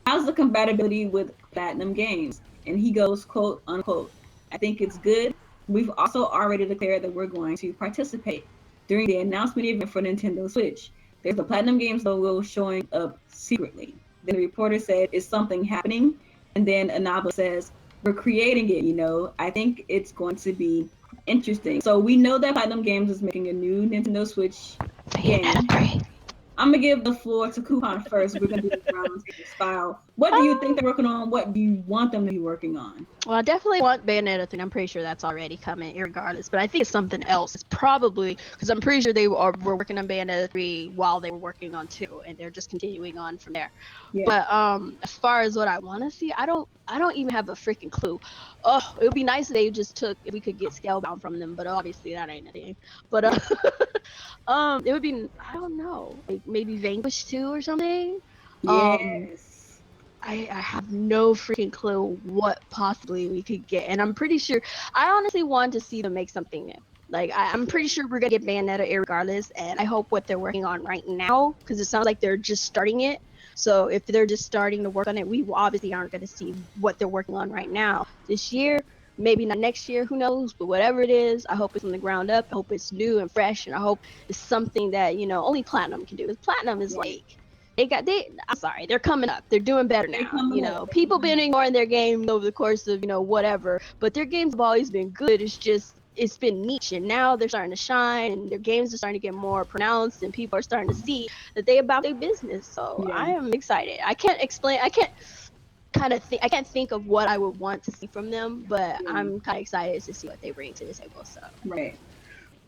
How's the compatibility with Platinum Games? And he goes, quote, unquote, I think it's good. We've also already declared that we're going to participate. During the announcement event for Nintendo Switch, there's the Platinum Games logo showing up secretly. Then the reporter said, is something happening? And then Inaba says, we're creating it, you know. I think it's going to be interesting. So we know that Platinum Games is making a new Nintendo Switch game. I'm going to give the floor to Kuuppon first. We're going to do this round table style. What do you think they're working on? What do you want them to be working on? Well, I definitely want Bayonetta 3. I'm pretty sure that's already coming, regardless. But I think it's something else. It's probably, because I'm pretty sure they were working on Bayonetta 3 while they were working on 2, and they're just continuing on from there. Yeah. But as far as what I want to see, I don't even have a freaking clue. Oh, it would be nice if we could get Scalebound from them, but obviously that ain't a thing. But it would be, I don't know, like maybe Vanquish 2 or something. Yes. I have no freaking clue what possibly we could get, and I'm pretty sure. I honestly want to see them make something new. Like I'm pretty sure we're gonna get Bayonetta regardless, and I hope what they're working on right now, because it sounds like they're just starting it. So if they're just starting to work on it, we obviously aren't gonna see what they're working on right now this year. Maybe not next year, who knows? But whatever it is, I hope it's from the ground up. I hope it's new and fresh, and I hope it's something that only Platinum can do. Because Platinum is like. I'm sorry, they're coming up. They're doing better now. People been ignoring their game over the course of, whatever. But their games have always been good. It's been niche, and now they're starting to shine, and their games are starting to get more pronounced, and people are starting to see that they about their business. So I am excited. I can't think of what I would want to see from them, but I'm kind of excited to see what they bring to the table. So. Right.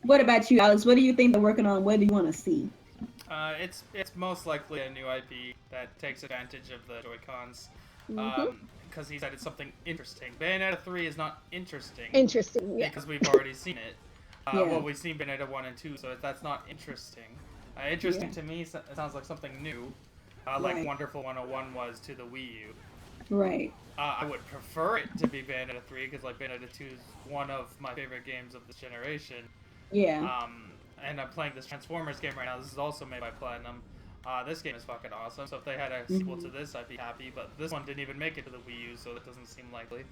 What about you, Alex? What do you think they're working on? What do you want to see? It's most likely a new IP that takes advantage of the Joy-Cons, because he said it's something interesting. Bayonetta 3 is not interesting. Yeah. Because we've already seen it. Well, we've seen Bayonetta 1 and 2, so that's not interesting. Interesting to me, it sounds like something new, like Wonderful 101 was to the Wii U. Right. I would prefer it to be Bayonetta 3, because like Bayonetta 2 is one of my favorite games of this generation. Yeah. And I'm playing this Transformers game right now. This is also made by Platinum. This game is fucking awesome. So if they had a sequel to this, I'd be happy. But this one didn't even make it to the Wii U, so it doesn't seem likely.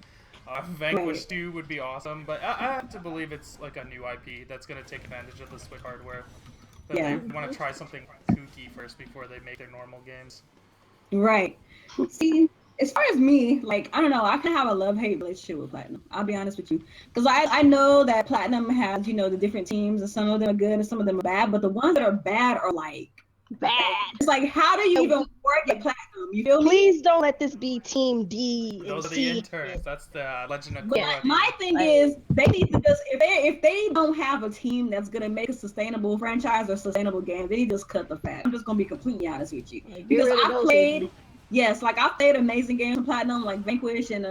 Vanquish 2 would be awesome, but I have to believe it's like a new IP that's going to take advantage of the Switch hardware. But they want to try something kooky first before they make their normal games. Right. See, as far as me, like, I don't know, I kind of have a love-hate relationship with Platinum. I'll be honest with you. Because I know that Platinum has, the different teams, and some of them are good and some of them are bad, but the ones that are bad are, like, bad. It's like, how do you even work at Platinum? You feel me? Please don't let this be Team D. Those are the interns. That's the Legend of Korra. But my thing is, they need to just, if they don't have a team that's going to make a sustainable franchise or sustainable game, they need to just cut the fat. I'm just going to be completely honest with you. Because I played Yes, like I've played amazing games on Platinum, like Vanquish and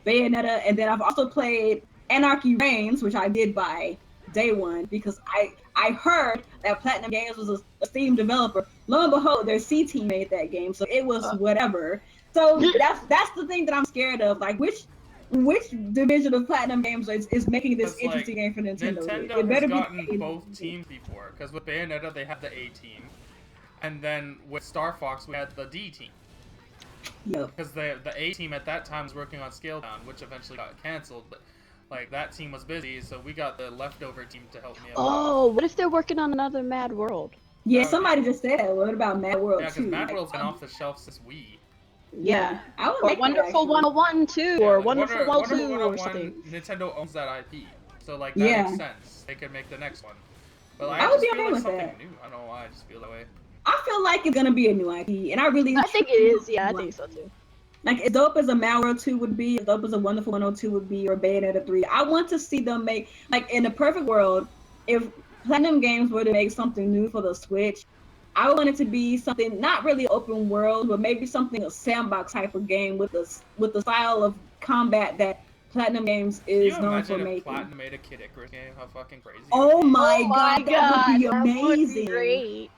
Bayonetta, and then I've also played Anarchy Reigns, which I did buy day one because I heard that Platinum Games was a Steam developer. Lo and behold, their C team made that game, so it was whatever. So that's the thing that I'm scared of. Like which division of Platinum Games is making this interesting game for Nintendo? Nintendo has gotten both teams before, because with Bayonetta they had the A team, and then with Star Fox we had the D team. Yep. Because the A team at that time was working on Scale Down, which eventually got canceled, but like that team was busy, so we got the leftover team to help me out. Oh, what if they're working on another Mad World? Yeah, somebody just said that. What about Mad World 2? Yeah, because Mad World's been off the shelf since Wii. Yeah. I would Or like Wonderful 101 too, or Wonderful 102 or something. Nintendo owns that IP, so like that makes sense. They could make the next one. But like, I would be okay feel like with something that. new. I don't know why, I just feel that way. I feel like it's gonna be a new IP, and I think it is. Yeah, I think so too. Like as dope as a Mad World 2 would be, as dope as a Wonderful 102 would be, or Bayonetta 3. I want to see them make, like in a perfect world, if Platinum Games were to make something new for the Switch, I want it to be something not really open world, but maybe something a sandbox type of game with the style of combat that Platinum Games is known for making. Platinum made a Kid Icarus game? How fucking crazy! Oh my god, that would be amazing. That would be great.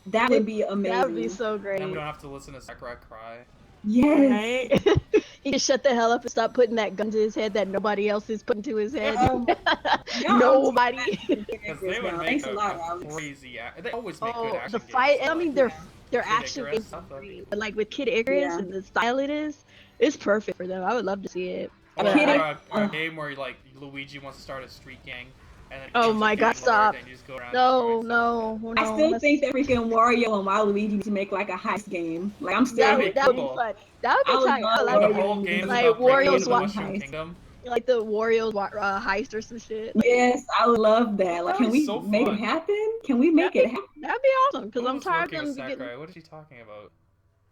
That would be amazing. That would be so great. Then we don't have to listen to Sakurai cry. Yes. Right? He can shut the hell up and stop putting that gun to his head that nobody else is putting to his head. Nobody. Because they would make a crazy. They always make good action the fight. games. I mean, their action is great, but like with Kid Icarus and the style it's perfect for them. I would love to see it. A game where like Luigi wants to start a street gang. And then oh my god, stop. No. I still think that freaking Wario and Waluigi need to make like a heist game. Like I'm still that would be fun. That would be tight. I like the whole game like Wario's Kingdom. Like the Wario's heist or some shit. Like, yes, I would love that. Like, can we make it happen? Can we make it happen? That'd be awesome. Because I'm tired of them getting... What is she talking about?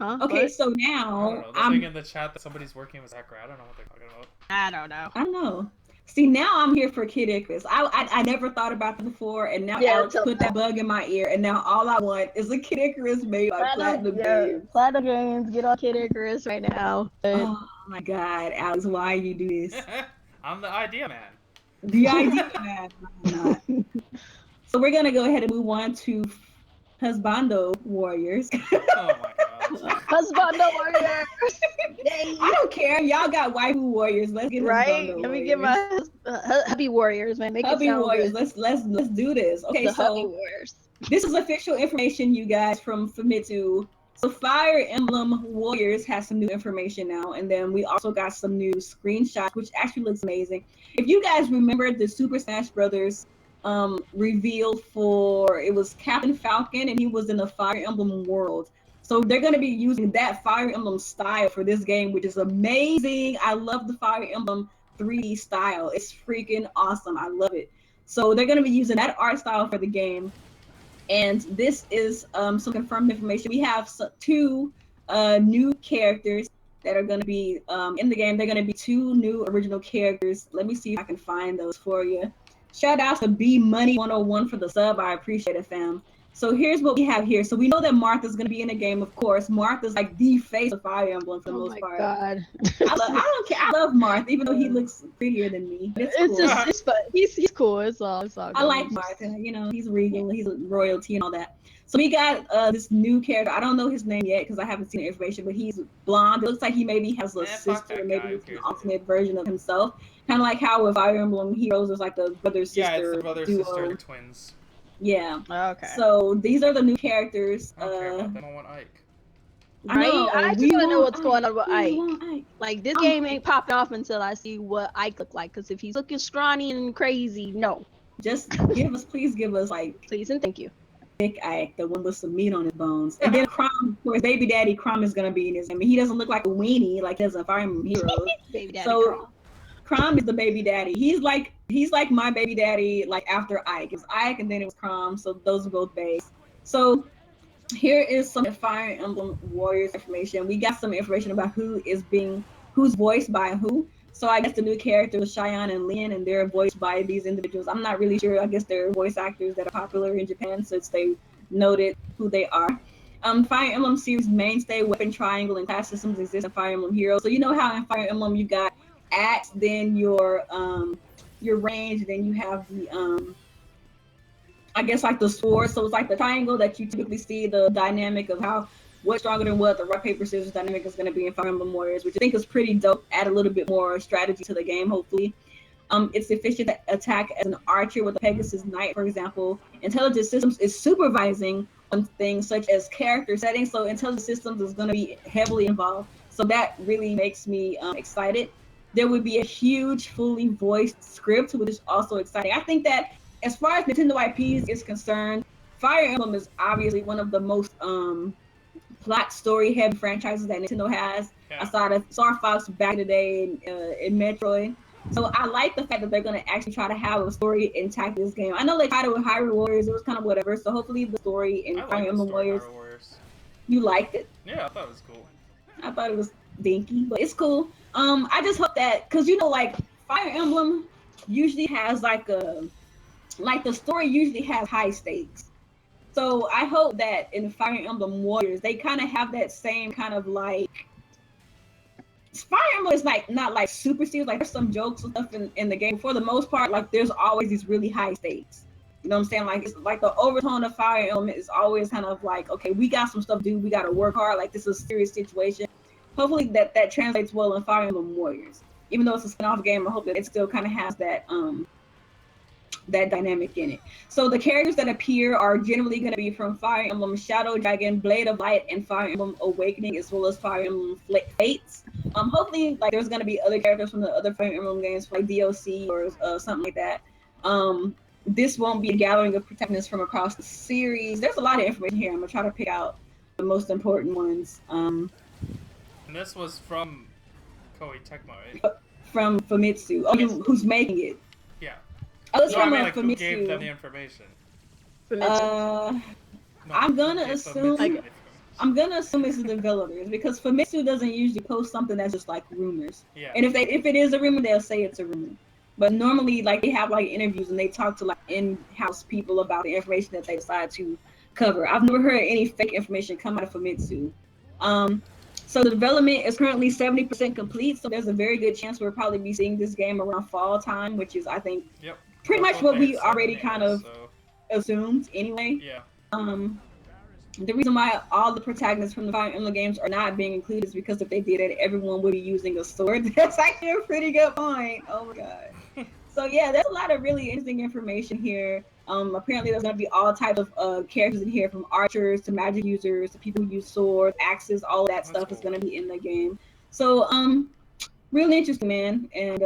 Huh? Okay, so now I'm saying in the chat that somebody's working with Sakurai. I don't know what they're talking about. I don't know. See, now I'm here for Kid Icarus. I never thought about it before, and now Alex put that bug in my ear, and now all I want is a Kid Icarus made by Platinum Games. Platinum Games, get on Kid Icarus right now. Oh my god, Alex, why you do this? I'm the idea man. The idea man. No, I'm not. So we're gonna go ahead and move on to Husbando Warriors. Oh my god. Husbando Warriors. I don't care. Y'all got waifu warriors. Let's get Let me get my hubby warriors, man. Make hubby it sound warriors. Good. Let's do this. Okay, the so hubby warriors. This is official information, you guys, from Famitsu. So Fire Emblem Warriors has some new information now, and then we also got some new screenshots, which actually looks amazing. If you guys remember the Super Smash Brothers reveal for, it was Captain Falcon, and he was in the Fire Emblem world. So they're going to be using that Fire Emblem style for this game, which is amazing. I love the Fire Emblem 3D style. It's freaking awesome. I love it. So they're going to be using that art style for the game. And this is some confirmed information. We have two new characters that are going to be in the game. They're going to be two new original characters. Let me see if I can find those for you. Shout out to B Money 101 for the sub. I appreciate it, fam. So here's what we have here. So we know that Martha's going to be in the game, of course. Martha's like the face of Fire Emblem for the most part. God. I don't care. I love Martha, even though he looks prettier than me. But it's fun. He's cool. It's all good. I like Martha. You know, he's regal. He's royalty and all that. So we got this new character. I don't know his name yet because I haven't seen the information, but he's blonde. It looks like he maybe has a sister, maybe it's an alternate version of himself. Kind of like how with Fire Emblem Heroes, there's like the brother-sister Yeah, it's the brother-sister twins. Yeah. Okay. So these are the new characters. I don't want Ike. I just want to know what's going on with Ike. Like, this game ain't popping off until I see what Ike look like. Because if he's looking scrawny and crazy, no. Just please give us, like... Please and thank you. Thick Ike, the one with some meat on his bones. And then Crom, of course, Baby Daddy Crom is going to be in his name. He doesn't look like a weenie like he does in Fire Emblem Heroes. Baby Daddy so, Crom is the baby daddy. He's like my baby daddy, like after Ike. It was Ike and then it was Crom, so those are both babes. So here is some Fire Emblem Warriors information. We got some information about who's voiced by who. So I guess the new characters are Cheyenne and Lynn, and they're voiced by these individuals. I'm not really sure. I guess they're voice actors that are popular in Japan, since they noted who they are. Fire Emblem series mainstay weapon triangle and class systems exist in Fire Emblem Heroes. So you know how in Fire Emblem you got axe, then your range, then you have the I guess like the sword. So it's like the triangle that you typically see the dynamic of how what's stronger than what, the rock paper scissors dynamic is going to be in Fire Emblem Warriors, which I think is pretty dope. Add a little bit more strategy to the game, hopefully. It's efficient to attack as an archer with a Pegasus Knight, for example. Intelligent Systems is supervising on things such as character settings, so Intelligent Systems is going to be heavily involved. So that really makes me excited. There would be a huge, fully voiced script, which is also exciting. I think that as far as Nintendo IPs is concerned, Fire Emblem is obviously one of the most plot story heavy franchises that Nintendo has. Yeah. Aside of Star Fox back in the day in Metroid. So I like the fact that they're going to actually try to have a story intact in this game. I know they tried it with Hyrule Warriors. It was kind of whatever. So hopefully the story in Fire Emblem Warriors. You liked it? Yeah, I thought it was cool. I thought it was dinky, but it's cool. I just hope that, because you know, like Fire Emblem usually has like the story usually has high stakes. So I hope that in Fire Emblem Warriors they kind of have that same kind of like. Fire Emblem is like not like super serious. Like there's some jokes and stuff in the game. For the most part, like there's always these really high stakes. You know what I'm saying? Like it's like the overtone of Fire Emblem is always kind of like, okay, we got some stuff to do. We got to work hard. Like this is a serious situation. Hopefully that translates well in Fire Emblem Warriors. Even though it's a spin-off game, I hope that it still kind of has that that dynamic in it. So the characters that appear are generally going to be from Fire Emblem Shadow Dragon, Blade of Light, and Fire Emblem Awakening, as well as Fire Emblem Fates. Hopefully, like there's going to be other characters from the other Fire Emblem games, like DLC or something like that. This won't be a gathering of protagonists from across the series. There's a lot of information here. I'm gonna try to pick out the most important ones. And this was from Koei Tecmo, right? From Famitsu. Oh, who's making it? Yeah. Oh, it's So from I mean, like, who Famitsu. gave them the information? Famitsu. No, I'm gonna who gave assume- Famitsu the information? I'm gonna assume it's the developers because Famitsu doesn't usually post something that's just like rumors. Yeah. And if it is a rumor, they'll say it's a rumor. But normally, like they have like interviews and they talk to like in-house people about the information that they decide to cover. I've never heard any fake information come out of Famitsu. So the development is currently 70% complete. So there's a very good chance we'll probably be seeing this game around fall time, which is I think pretty much what we already kind of assumed anyway. Yeah. The reason why all the protagonists from the Fire Emblem games are not being included is because if they did it, everyone would be using a sword. That's actually a pretty good point. Oh my god. So yeah, there's a lot of really interesting information here. Apparently there's gonna be all types of characters in here, from archers to magic users to people who use swords, axes, all of that stuff is gonna be in the game. So really interesting, man. And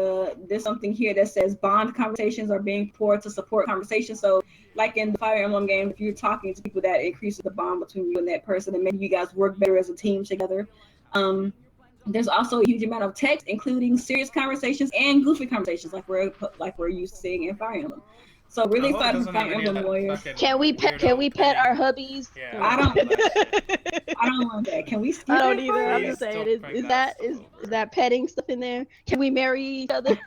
there's something here that says bond conversations are being poured to support conversation. So like in the Fire Emblem game, if you're talking to people, that increases the bond between you and that person, and maybe you guys work better as a team together. There's also a huge amount of text, including serious conversations and goofy conversations, like we're used to seeing in Fire Emblem. So really excited for Fire Emblem Warriors. Can we pet our hubbies? Yeah. I don't want that. Can we skip I don't that either. part? I'm just saying, is that petting stuff in there? Can we marry each other?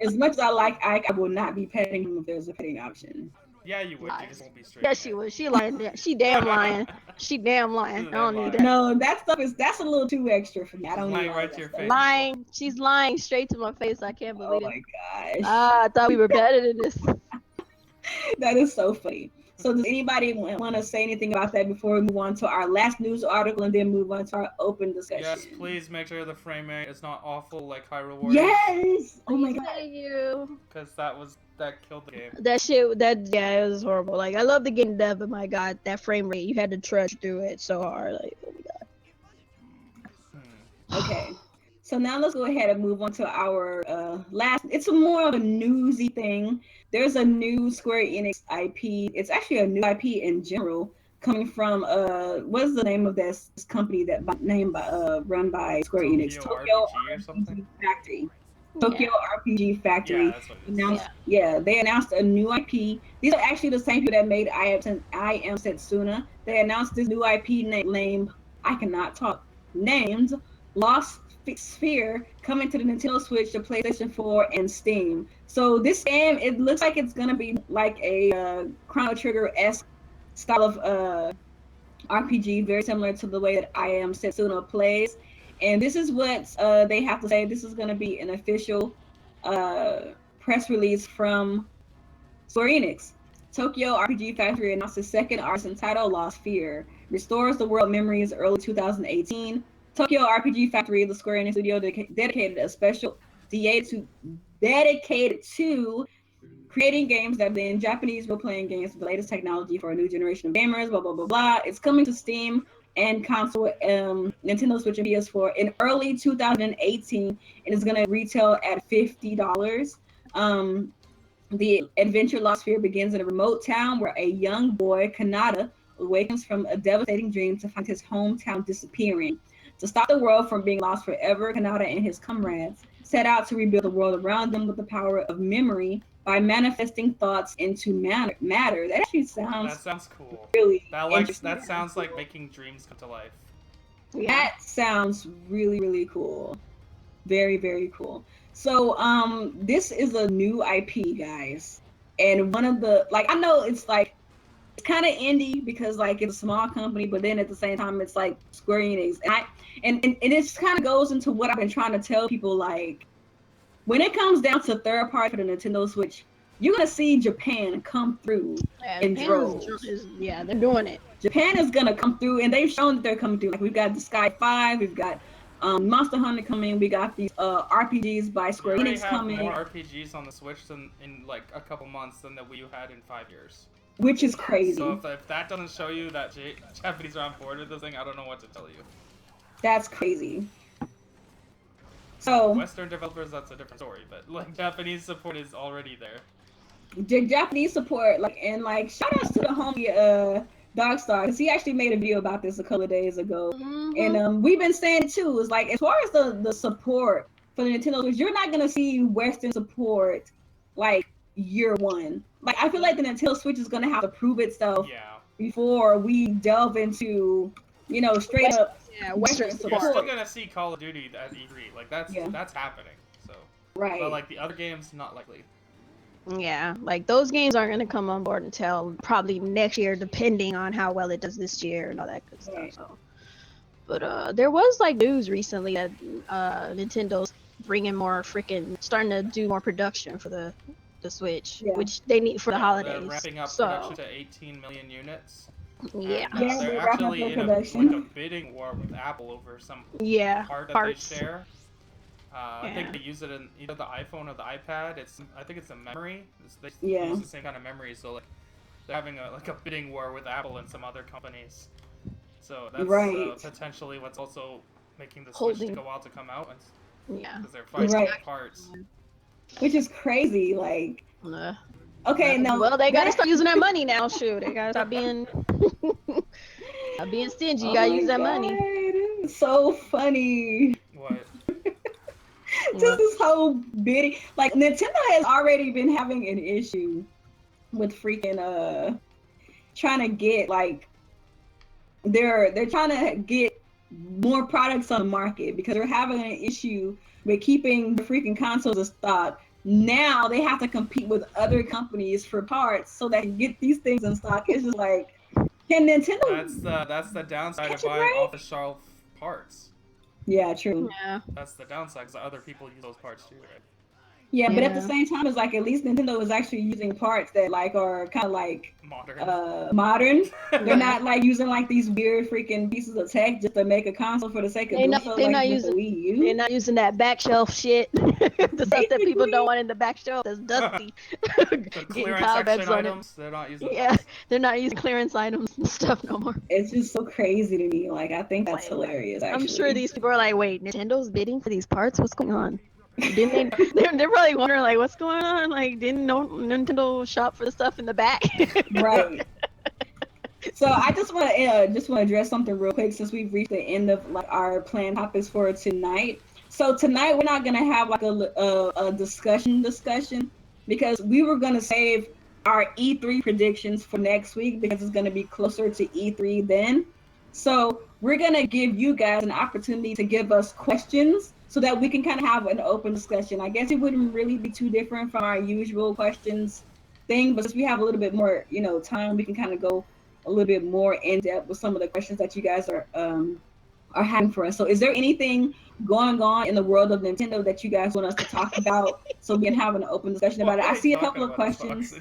As much as I like Ike, I will not be petting him if there's a petting option. Yeah, you would. You just won't be straight. Yeah, she would. She lying. She damn lying. She damn lying. I don't need that. No, that's a little too extra for me. I don't need right to your face. Lying. She's lying straight to my face. I can't believe it. Oh my gosh. I thought we were better than this. That is so funny. So does anybody want to say anything about that before we move on to our last news article and then move on to our open discussion? Yes, please make sure the frame rate is not awful like Hyrule Warriors. Yes! Oh my god. Thank you. Because that killed the game. It was horrible. Like, I love the game dev, but my god, that frame rate, you had to trudge through it so hard. Like, oh my god. Okay. So now let's go ahead and move on to our last. It's more of a newsy thing. There's a new Square Enix IP. It's actually a new IP in general, coming from what is the name of this company that run by Square Enix? Tokyo RPG Factory. Tokyo RPG Factory. Yeah, that's what it is. They announced a new IP. These are actually the same people that made I Am Setsuna. They announced this new IP named Lost Sphere, coming to the Nintendo Switch, the PlayStation 4, and Steam. So this game, it looks like it's gonna be like a Chrono Trigger-esque style of RPG, very similar to the way that I Am Setsuna plays. And this is what they have to say. This is going to be an official press release from Square Enix. Tokyo RPG Factory announced its second artisan title, Lost Fear, restores the world memories early 2018. Tokyo RPG Factory, the Square Enix studio, dedicated a special dedicated to creating games that blend Japanese role-playing games with the latest technology for a new generation of gamers, blah, blah, blah, blah. It's coming to Steam and console, Nintendo Switch and PS4 in early 2018, and it's going to retail at $50. The adventure Lost Sphere begins in a remote town where a young boy, Kanata, awakens from a devastating dream to find his hometown disappearing. To stop the world from being lost forever, Kanata and his comrades set out to rebuild the world around them with the power of memory by manifesting thoughts into matter. That actually sounds cool. Really that sounds like making dreams come to life. That sounds really, really cool. Very, very cool. So this is a new IP, guys. And one of the, like, I know it's like, it's kind of indie because like it's a small company, but then at the same time it's like Square Enix. And it kind of goes into what I've been trying to tell people, like, when it comes down to third party for the Nintendo Switch, you're gonna see Japan come through in droves. Yeah, they're doing it. Japan is gonna come through, and they've shown that they're coming through. Like, we've got the Sky 5, we've got Monster Hunter coming, we got these RPGs by Square Enix coming. More RPGs on the Switch than in like a couple months than the Wii U had in 5 years. Which is crazy. So if that doesn't show you that Japanese are on board with this thing, I don't know what to tell you. That's crazy. So Western developers, that's a different story, but like Japanese support is already there. The Japanese support, like, and like, shout outs to the homie Dogstar, because he actually made a video about this a couple of days ago. And we've been saying it too, is like, as far as the support for the Nintendo Switch, you're not gonna see Western support like year one. Like, I feel like the Nintendo Switch is gonna have to prove itself before we delve into, you know, straight up Western support. You're still gonna see Call of Duty at E3, like that's happening. So but like the other games, not likely. Yeah, like those games aren't gonna come on board until probably next year, depending on how well it does this year and all that good stuff. So, but there was like news recently that Nintendo's bringing more starting to do more production for the Switch, which they need for the holidays. They're ramping up production to 18 million units. Yeah. They're actually in a bidding war with Apple over some part that they share. I think they use it in either the iPhone or the iPad. I think it's a memory. They use the same kind of memory, so like they're having a bidding war with Apple and some other companies. So that's potentially what's also making the Switch take a while to come out. Because they're fighting parts. Which is crazy, like. Okay, now. Well, they gotta start using that money now. Shoot, they gotta stop being stingy. You gotta use that money. It's so funny. What? Just this whole bidding. Like, Nintendo has already been having an issue with freaking trying to get, like, they're trying to get more products on the market because they're having an issue with keeping the freaking consoles in stock. Now they have to compete with other companies for parts so they can get these things in stock. It's just like, can Nintendo? That's the downside of buying off-the-shelf parts. Yeah, true. Yeah. That's the downside, because other people use those parts too, right? Yeah, but at the same time, it's like at least Nintendo is actually using parts that like are kind of like modern. They're not like using like these weird freaking pieces of tech just to make a console for the sake of doing so. They're not using that back shelf shit. The stuff that people don't want in the back shelf that's dusty. The clearance section items, they're not using. They're not using clearance items and stuff no more. It's just so crazy to me. Like, I think that's hilarious. Actually. I'm sure these people are like, wait, Nintendo's bidding for these parts? What's going on? Didn't they're probably wondering like, what's going on? Like, didn't Nintendo shop for the stuff in the back? Right. So I just want to address something real quick since we've reached the end of like our planned topics for tonight. So tonight we're not gonna have like a discussion because we were gonna save our E3 predictions for next week because it's gonna be closer to E3 then. So we're gonna give you guys an opportunity to give us questions so that we can kind of have an open discussion. I guess it wouldn't really be too different from our usual questions thing, but since we have a little bit more, time, we can kind of go a little bit more in depth with some of the questions that you guys are having for us. So is there anything going on in the world of Nintendo that you guys want us to talk about so we can have an open discussion about it? I see a couple of questions.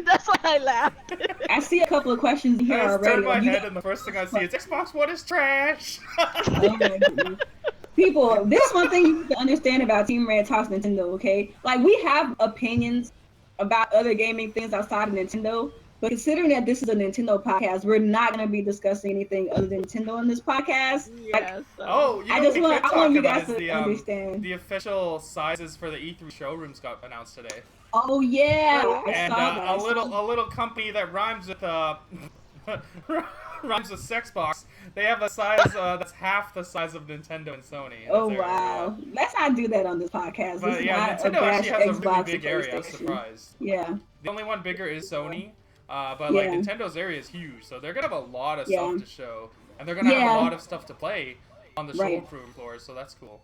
That's why I laughed. I see a couple of questions here I just already. turn my head and the first thing I see is Xbox One is trash. Oh my goodness. People, this is one thing you need to understand about Team Red Talks Nintendo, okay? Like, we have opinions about other gaming things outside of Nintendo, but considering that this is a Nintendo podcast, we're not going to be discussing anything other than Nintendo in this podcast. Yeah, so. Oh, you I know just what we could I talk want you about guys is to understand. the official sizes for the E3 showrooms got announced today. Oh yeah, And I saw that. a little company that rhymes with rhymes with Sexbox. They have a size that's half the size of Nintendo and Sony. Oh wow, let's not do that on this podcast. But This yeah, is Nintendo not actually has a really Xbox big or area. I was PlayStation. surprised. Yeah. The only one bigger is Sony, but like Yeah. Nintendo's area is huge, so they're gonna have a lot of Yeah. stuff to show, and they're gonna have Yeah. a lot of stuff to play on the Right. showroom floor. So that's cool.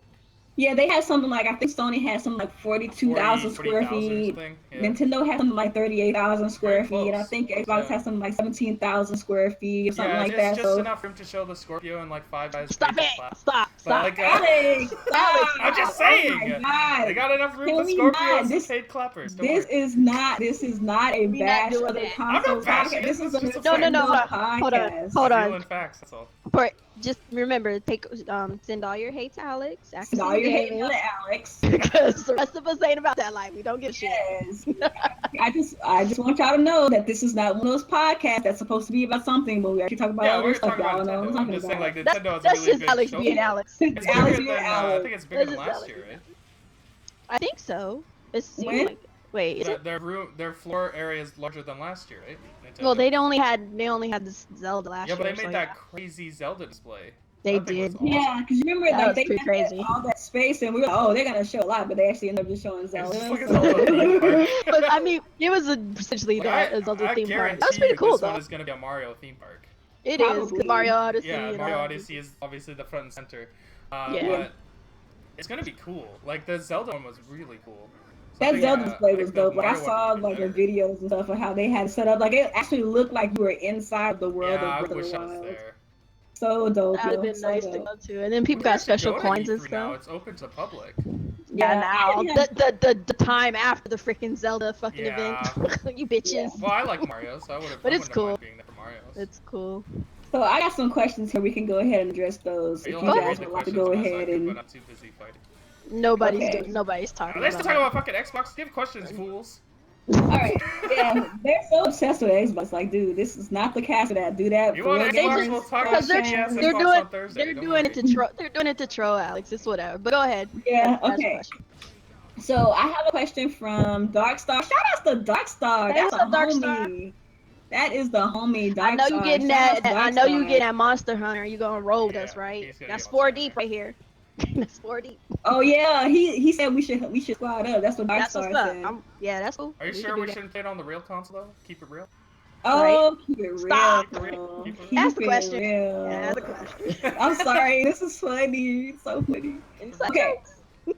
Yeah, they had something like, I think Sony had something like 42,000 square 40,000 or feet. something. Yeah. Nintendo had something like 38,000 square Very feet. And I close. think Xbox Yeah. had something like 17,000 square feet or something Yeah, like it's that. just So enough room to show the Scorpio and like Five Guys. Stop face it! clap. Stop! But, Stop! like, Alex, stop. I'm just Oh saying. my God. They got enough room Can for we Scorpios not? and This- paid clappers. Don't This worry. is not a We not bash doing of the that. console I'm not bashing podcast. it, This is a it's just a Nintendo fact. Hold on. podcast. Hold on. Feeling facts. That's all. Just remember, send all your hate to Alex. Send all your hate Gaming, to Alex. because the rest of us ain't about that life. We don't give a shit. Yes. I just want y'all to know that this is not one of those podcasts that's supposed to be about something, but we actually talk about Yeah, other we're stuff. talking Y'all about know what I'm Nintendo. I'm talking just saying, about. like, Nintendo has a That's really just big Alex show. being Alex. It's Alex bigger being than, I Alex. think it's bigger than That's just last Alex. year, right? I think so. When? Wait, is it? Their floor area is larger than last year, right? Nintendo. Well, they only had this Zelda last Yeah, year. but they made so that yeah. crazy Zelda display. They That thing was did. awesome. Yeah, because you remember, That like, was they pretty had crazy. all that space, and we were like, oh, they're going to show a lot, but they actually ended up just showing Zelda. just like a so- Zelda theme park. But I mean, it was essentially Like, that Zelda I theme park. guarantee That was pretty you cool this though. one is gonna be a Mario theme park. It is Probably. because Mario Odyssey. Yeah, and Mario all. Odyssey is obviously the front and center. Yeah. But it's gonna be cool. Like the Zelda one was really cool. So That I think, Zelda display was like, the dope. Like, I Mario one saw would be like the better. videos and stuff of how they had it set up. Like, it actually looked like you were inside the world Yeah, I of Breath of wish the I was Wild. there. So dope. That would have yo. been So nice to dope. go to. And then people We got actually special go to coins and E3 now. stuff. It's open to the public. Yeah, Yeah, now yeah. the time after the freaking Zelda fucking Yeah. event, you bitches. Well, I like Mario, so I would have. But it's cool. Mind being there for Mario's. It's cool. So I got some questions here. We can go ahead and address those if You'll you have to guys read the would like to questions go unless I ahead do, and. but I'm too busy fighting. Nobody's talking Let's about talk that. about fucking Xbox. Give questions, fools. All right, yeah, they're so obsessed with Xbox. Like, dude, this is not the cast of that. Do that. You for want real Xbox? gamers. We'll talk Because about they're shitty-ass they're Xbox doing on Thursday. they're don't doing it worry. to troll. They're doing it to troll Alex. It's whatever. But go ahead. Yeah. Ask a Okay. question. So I have a question from Darkstar. Shout out to Darkstar. Thanks That's a to Darkstar. homie. That is the homie. Darkstar. I know you getting Shout out that. to I know you Darkstar. getting that Monster Hunter. You gonna roll with Yeah, us, right? he's gonna That's get 4 Monster deep Hunter. right here. That's 4 deep. Oh yeah, he said we should squad up. That's what That's Darkstar what's up. said. Yeah, that's cool. Are you We sure can do we that. shouldn't play it on the real console though? Keep it real. Oh, keep it real, Stop. bro. Keep it Keep Ask the it question. real. Yeah, ask the question. I'm sorry. This is funny. It's so funny. Inside Okay. jokes.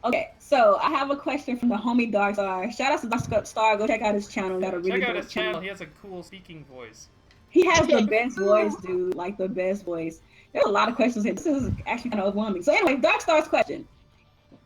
Okay, so I have a question from the homie Darkstar. Shout out to Darkstar. Go check out his channel. Got a really Check out dope his channel. He has a cool speaking voice. He has the best voice, dude. Like the best voice. There's a lot of questions here. This is actually kind of overwhelming. So anyway, Darkstar's question.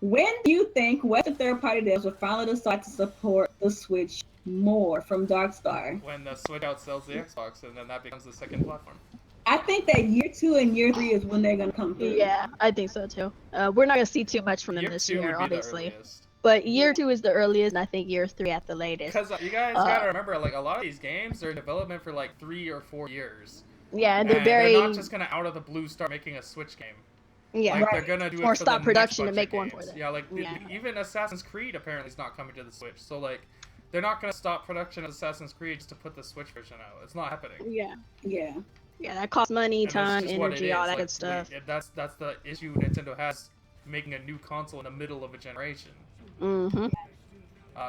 When do you think Western third-party devs will finally decide to support the Switch more? From Darkstar. When the Switch outsells the Xbox, and then that becomes the second platform. I think that year 2 and year 3 is when they're gonna come through. Yeah, I think so too. We're not gonna see too much from them Year this 2 year, would be obviously. the earliest. But year 2 is the earliest, and I think year 3 at the latest. Because you guys gotta remember, like a lot of these games are in development for like 3 or 4 years. Yeah, and And they're very they're not just gonna out of the blue start making a Switch game. yeah. Like Right. they're gonna do it Or for stop the production next to make budget one for games. them. Yeah, like Yeah. even Assassin's Creed apparently is not coming to the Switch. So like, they're not gonna stop production of Assassin's Creed just to put the Switch version out. It's not happening. Yeah, Yeah. yeah, that costs money, And that's time, just what it energy, all is. that Like, good stuff. That's the issue Nintendo has making a new console in the middle of a generation. Mm-hmm.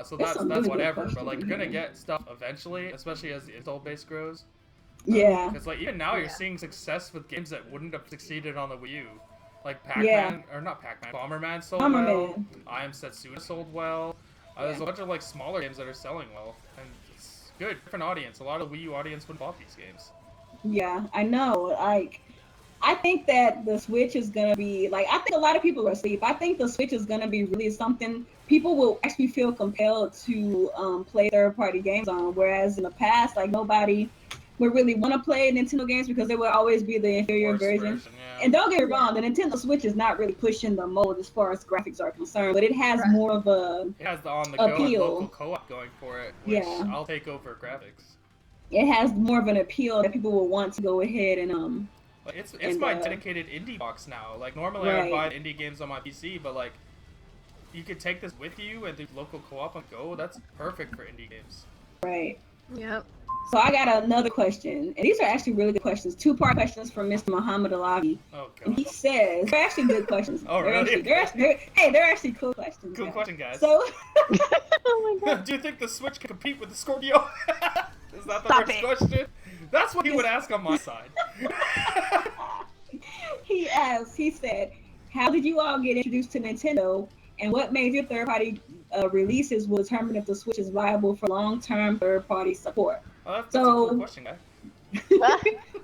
So That's that's a really good whatever. question, But like you're gonna yeah. get stuff eventually, especially as the install base grows. Yeah. Because like even now you're Yeah. seeing success with games that wouldn't have succeeded on the Wii U. Like Pac-Man, Yeah. or not Pac-Man, Bomberman sold Bomberman. well. I Am Setsuna sold well. There's a bunch of like smaller games that are selling well, and it's good, different audience. A lot of Wii U audience would bought these games. Yeah, I know. Like, I think that the Switch is gonna be like. I think a lot of people are asleep. I think the Switch is gonna be really something people will actually feel compelled to play third-party games on. Whereas in the past, like nobody would really want to play Nintendo games because they would always be the inferior Worst version. yeah. And don't get me wrong, the Nintendo Switch is not really pushing the mold as far as graphics are concerned, but it has more of a It has the on-the-go and appeal. local co-op going for it, which I'll take over graphics. It has more of an appeal that people will want to go ahead and Like, it's my dedicated indie box now. Like normally I would buy indie games on my PC, but like you could take this with you and do local co-op on go. That's perfect for indie games. Right. Yep. So I got another question, and these are actually really good questions. Two-part questions from Mr. Muhammad Alavi. Oh god. And he says they're actually good questions. Oh really? They're actually cool questions. Cool question, guys. So, Oh my god. do you think the Switch can compete with the Scorpio? Is that the first question? That's what he would ask on my side. he said, how did you all get introduced to Nintendo, and what major third-party releases will determine if the Switch is viable for long-term third-party support? Oh, that's a cool question, guy.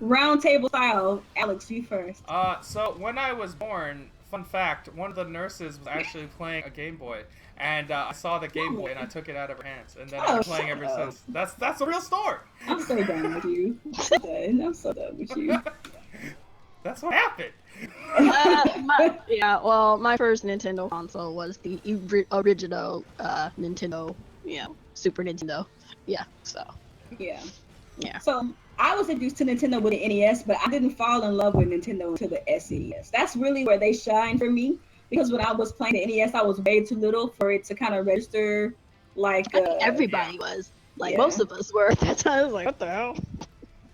Round table style. Alex, you first. So when I was born, fun fact, one of the nurses was actually playing a Game Boy, and I saw the Game Boy and I took it out of her hands, and then I've been playing ever since. That's a real story. I'm so done with you. I'm so done with you. That's what happened. My first Nintendo console was the original Nintendo, Super Nintendo. Yeah, so. Yeah. Yeah. So I was introduced to Nintendo with the NES, but I didn't fall in love with Nintendo until the SNES. That's really where they shine for me, because when I was playing the NES, I was way too little for it to kind of register. Like I think everybody was. Like most of us were at that time. I was like, what the hell?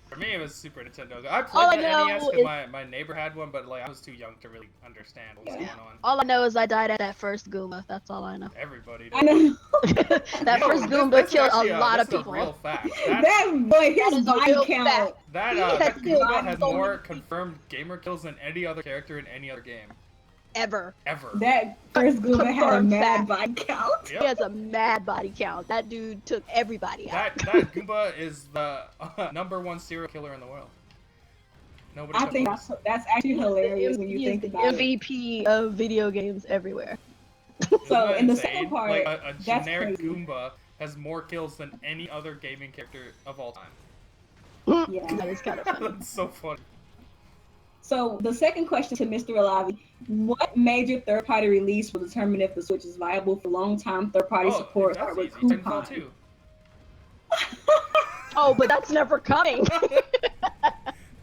For me, it was Super Nintendo. I played the NES because my neighbor had one, but like I was too young to really understand what was going on. All I know is I died at that first Goomba. That's all I know. Everybody did. I know. That first Goomba killed a lot of people. That's a real fact. His body count. That Goomba has more confirmed gamer kills than any other character in any other game. Ever. That first Goomba had a mad body count. Yep. He has a mad body count. That dude took everybody out. That Goomba is the #1 serial killer in the world. Nobody. I think that's actually hilarious when you think about it. MVP of video games everywhere. So in the second part, like a generic Goomba has more kills than any other gaming character of all time. Yeah, that is kind of funny. That's so funny. So the second question to Mr. Alavi, what major third-party release will determine if the Switch is viable for long-time third-party support? That's With easy. Titanfall 2. Oh, but that's never coming.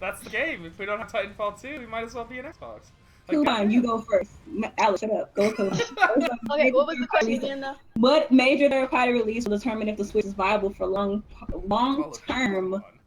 That's the game. If we don't have Titanfall 2, we might as well be an Xbox. Kuuppon, you go first. Alex, shut up. Go first. Okay, what was the question again, though? What major third-party release will determine if the Switch is viable for long-term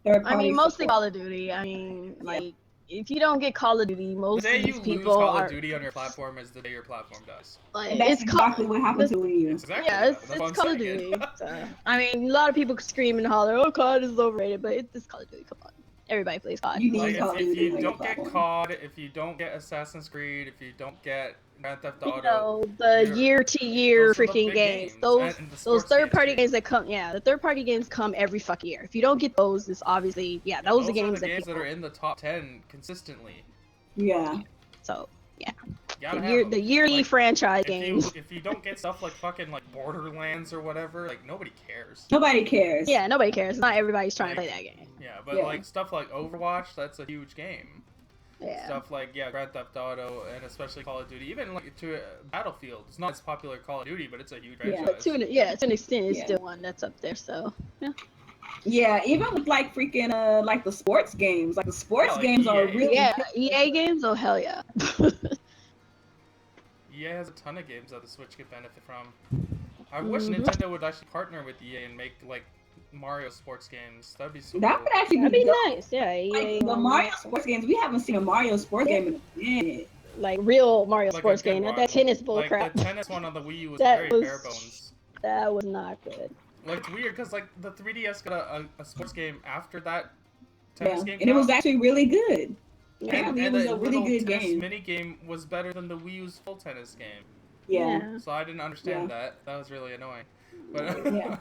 third-party I mean, mostly support? Call of Duty. I mean, like, if you don't get Call of Duty, most the day of these you people lose Call are of Duty on your platform is the day your platform dies. like, And that's exactly what happened to Wii U. Exactly. Yeah, it's Call of Duty. So, I mean, a lot of people scream and holler, "Oh, COD is overrated," but it's Call of Duty. Come on, everybody plays COD. You need Like, Call of if Duty you on your don't get platform. COD, if you don't get Assassin's Creed, if you don't get Grand Theft Auto, You know, the year-to-year those are the freaking big games. games. Those And the those sports third-party games, games that come, the third-party games come every fucking year. If you don't get those, it's obviously, those are the games that that are in the top 10 consistently. Yeah. So, yeah. The yearly franchise games. If you don't get stuff like fucking like Borderlands or whatever, like nobody cares. Nobody cares. Yeah, nobody cares. Not everybody's trying to play that game. Yeah, but like stuff like Overwatch, that's a huge game. Yeah. Stuff like Grand Theft Auto and especially Call of Duty, even like to Battlefield. It's not as popular as Call of Duty, but it's a huge franchise. But to an extent, it's still one that's up there. So yeah. Yeah, even with like freaking like the sports games, like the sports games are really EA games. Oh hell yeah. EA has a ton of games that the Switch could benefit from. I wish Nintendo would actually partner with EA and make like Mario sports games. That'd be so that cool. would actually That'd be nice. Yeah, like, the Mario sports games. We haven't seen a Mario sports game in a minute. Like real Mario Like sports a good game, not one. that tennis bull Like crap. the tennis one on the Wii U was That very was- bare bones. That was not good. Like it's weird because like the 3DS got a sports game after that tennis game. And it was actually really good. And it was the a really little good tennis game. mini game was better than the Wii U's full tennis game. Yeah. So I didn't understand that. That was really annoying. But Yeah.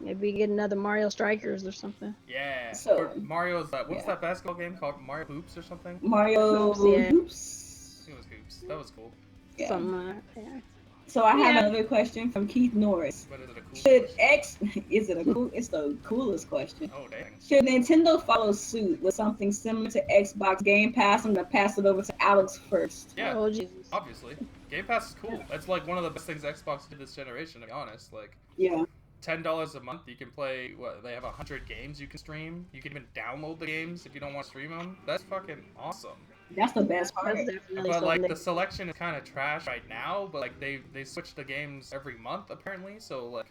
Maybe get another Mario Strikers or something. Yeah. So, Or Mario's what's yeah. that basketball game called? Mario Hoops or something? Mario Hoops, yeah. Hoops. I think it was Hoops. That was cool. Yeah. Something like that. Yeah. So I have Yeah. another question from Keith Norris. But is it a cool Should question? X is it a cool? It's the coolest question. Oh dang. Should Nintendo follow suit with something similar to Xbox Game Pass? I'm gonna pass it over to Alex first. Yeah. Oh Jesus. Obviously. Game Pass is cool. It's like one of the best things Xbox did this generation, to be honest. Like Yeah. $10 a month, you can play they have 100 games you can stream. You can even download the games if you don't want to stream them. That's fucking awesome. That's the best part. That's definitely But like something. the selection is kind of trash right now, but like they switch the games every month apparently, so like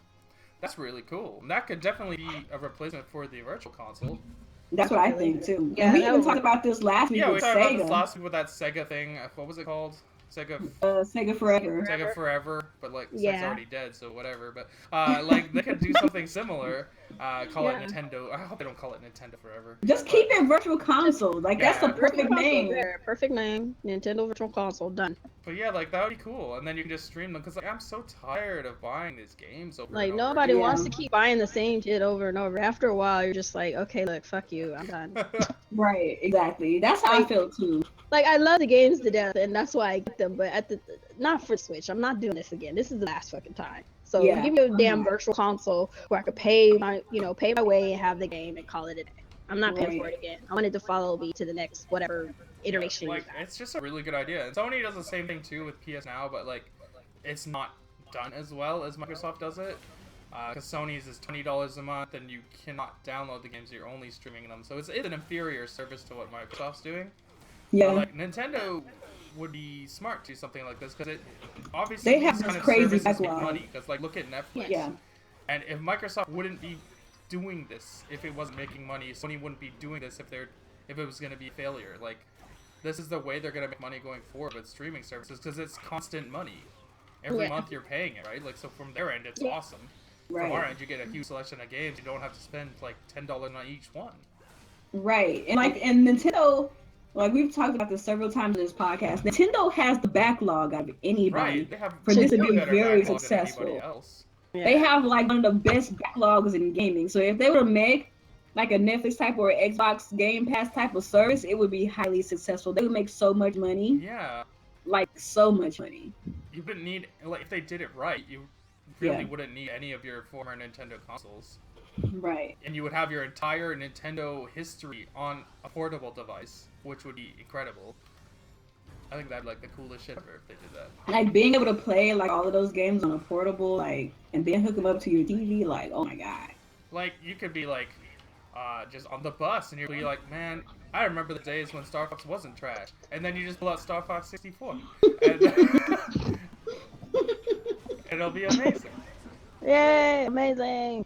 that's really cool. And that could definitely be a replacement for the virtual console. That's what I think too. Yeah, And we that even would talked work. about this last week Yeah, we with talked about this Sega. last week with that Sega thing. What was it called? Sega Forever. Sega Forever, but like Sega's Yeah. already dead, so whatever. But like they could do something similar. Call it Yeah. Nintendo. I hope they don't call it Nintendo Forever. Just keep it Virtual Console. Like that's the Yeah. perfect name. There, perfect name. Nintendo Virtual Console. Done. But yeah, like that would be cool, and then you can just stream them. Cause like I'm so tired of buying these games over. Like and over nobody Yeah. wants to keep buying the same shit over and over. After a while, you're just like, okay, look, fuck you, I'm done. Right, exactly. That's how I feel too. Like I love the games to death, and that's why I get them. But not for Switch. I'm not doing this again. This is the last fucking time. So Yeah. give me a damn virtual console where I could pay my way and have the game and call it a day. I'm not paying for it again. I wanted to follow me to the next whatever iteration. Like it's just a really good idea. And Sony does the same thing too with PS Now, but like it's not done as well as Microsoft does it. Because Sony's is $20 a month, and you cannot download the games; you're only streaming them. So it's an inferior service to what Microsoft's doing. Yeah. Like Nintendo would be smart to do something like this because it obviously They have these this kind of crazy services make backlog. money. Because like look at Netflix. Yeah. And if Microsoft wouldn't be doing this if it wasn't making money, Sony wouldn't be doing this if it was going to be a failure. Like this is the way they're going to make money going forward with streaming services because it's constant money. Every month you're paying it, right? Like so from their end it's awesome. Right. From our end you get a huge selection of games. You don't have to spend like $10 on each one. Right. And Nintendo, like we've talked about this several times in this podcast, Nintendo has the backlog out of anybody Right. They have for this to way be better very backlog than successful. anybody else. They have like one of the best backlogs in gaming. So if they were to make like a Netflix type or Xbox Game Pass type of service, it would be highly successful. They would make so much money. Yeah. Like so much money. You wouldn't need, like, if they did it right, you really wouldn't need any of your former Nintendo consoles. Right. And you would have your entire Nintendo history on a portable device, which would be incredible. I think that'd be like the coolest shit ever if they did that. Like being able to play like all of those games on a portable, like, and then hook them up to your TV, like, oh my god. Like, you could be like, just on the bus, and you'd be like, man, I remember the days when Star Fox wasn't trash. And then you just pull out Star Fox 64. And it'll be amazing. Yay, amazing.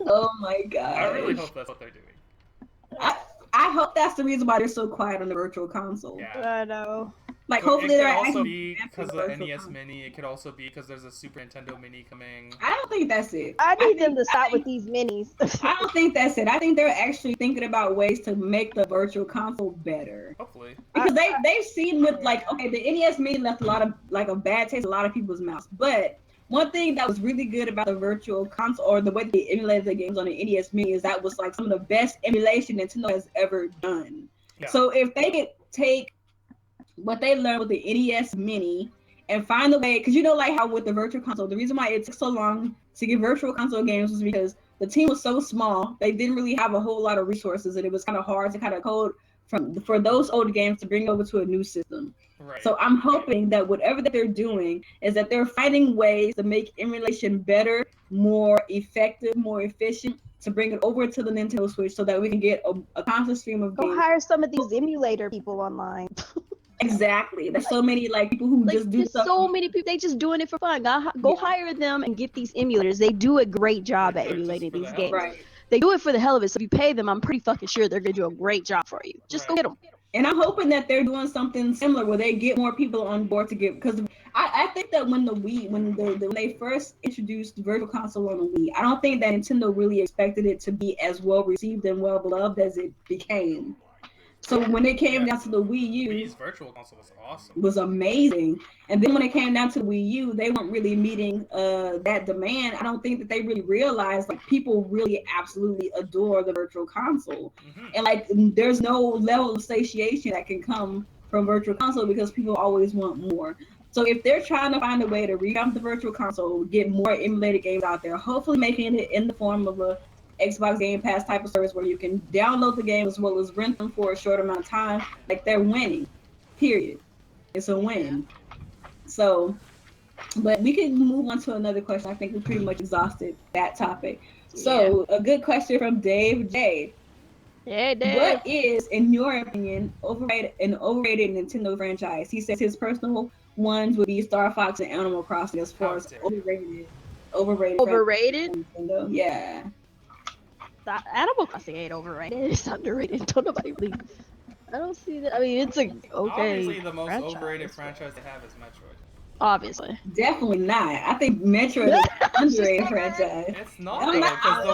Oh my god. I really hope that's what they're doing. I hope that's the reason why they're so quiet on the virtual console. Yeah. I know. Like So hopefully it they're could also actually be advancing because the of virtual NES console. Mini. It could also be because there's a Super Nintendo Mini coming. I don't think that's it. I need them to stop with these minis. I don't think that's it. I think they're actually thinking about ways to make the virtual console better. Hopefully. Because they've seen with like, okay, the NES Mini left a lot of like a bad taste in a lot of people's mouths. But one thing that was really good about the virtual console or the way they emulated the games on the NES Mini is that was like some of the best emulation Nintendo has ever done. Yeah. So if they could take what they learned with the NES Mini and find a way, because you know, like how with the virtual console, the reason why it took so long to get virtual console games was because the team was so small, they didn't really have a whole lot of resources, and it was kind of hard to kind of code for those old games to bring over to a new system. Right. So I'm hoping that whatever that they're doing is that they're finding ways to make emulation better, more effective, more efficient, to bring it over to the Nintendo Switch so that we can get a constant stream of Go games. hire some of these emulator people online. Exactly. There's so many like people who Like, just do there's stuff. so many people. They just doing it for fun. Go hire them and get these emulators. They do a great job They at do it just emulating for the these hell of games. it. Right. They do it for the hell of it. So if you pay them, I'm pretty fucking sure they're gonna do a great job for you. Just go Right. get them. And I'm hoping that they're doing something similar where they get more people on board to get, because I think that when the Wii, when they first introduced the virtual console on the Wii, I don't think that Nintendo really expected it to be as well received and well beloved as it became. So when it came down to the Wii U, Wii's Virtual Console was awesome. Was amazing. And then when it came down to Wii U, they weren't really meeting that demand. I don't think that they really realized like people really absolutely adore the Virtual Console, and like there's no level of satiation that can come from Virtual Console because people always want more. So if they're trying to find a way to revamp the Virtual Console, get more emulated games out there, hopefully making it in the form of a Xbox Game Pass type of service where you can download the game as well as rent them for a short amount of time, like they're winning. Period. It's a win. So, but we can move on to another question. I think we pretty much exhausted that topic. So, a good question from Dave J. Hey, Dave. What is, in your opinion, an overrated Nintendo franchise? He says his personal ones would be Star Fox and Animal Crossing as far as overrated. Nintendo. Yeah. Animal Crossing ain't overrated. It's underrated. Don't nobody believe. I don't see that. I mean, it's a okay. Obviously, the most overrated franchise they have is Metroid. Obviously. Definitely not. I think Metroid is an underrated franchise. It's not though, because the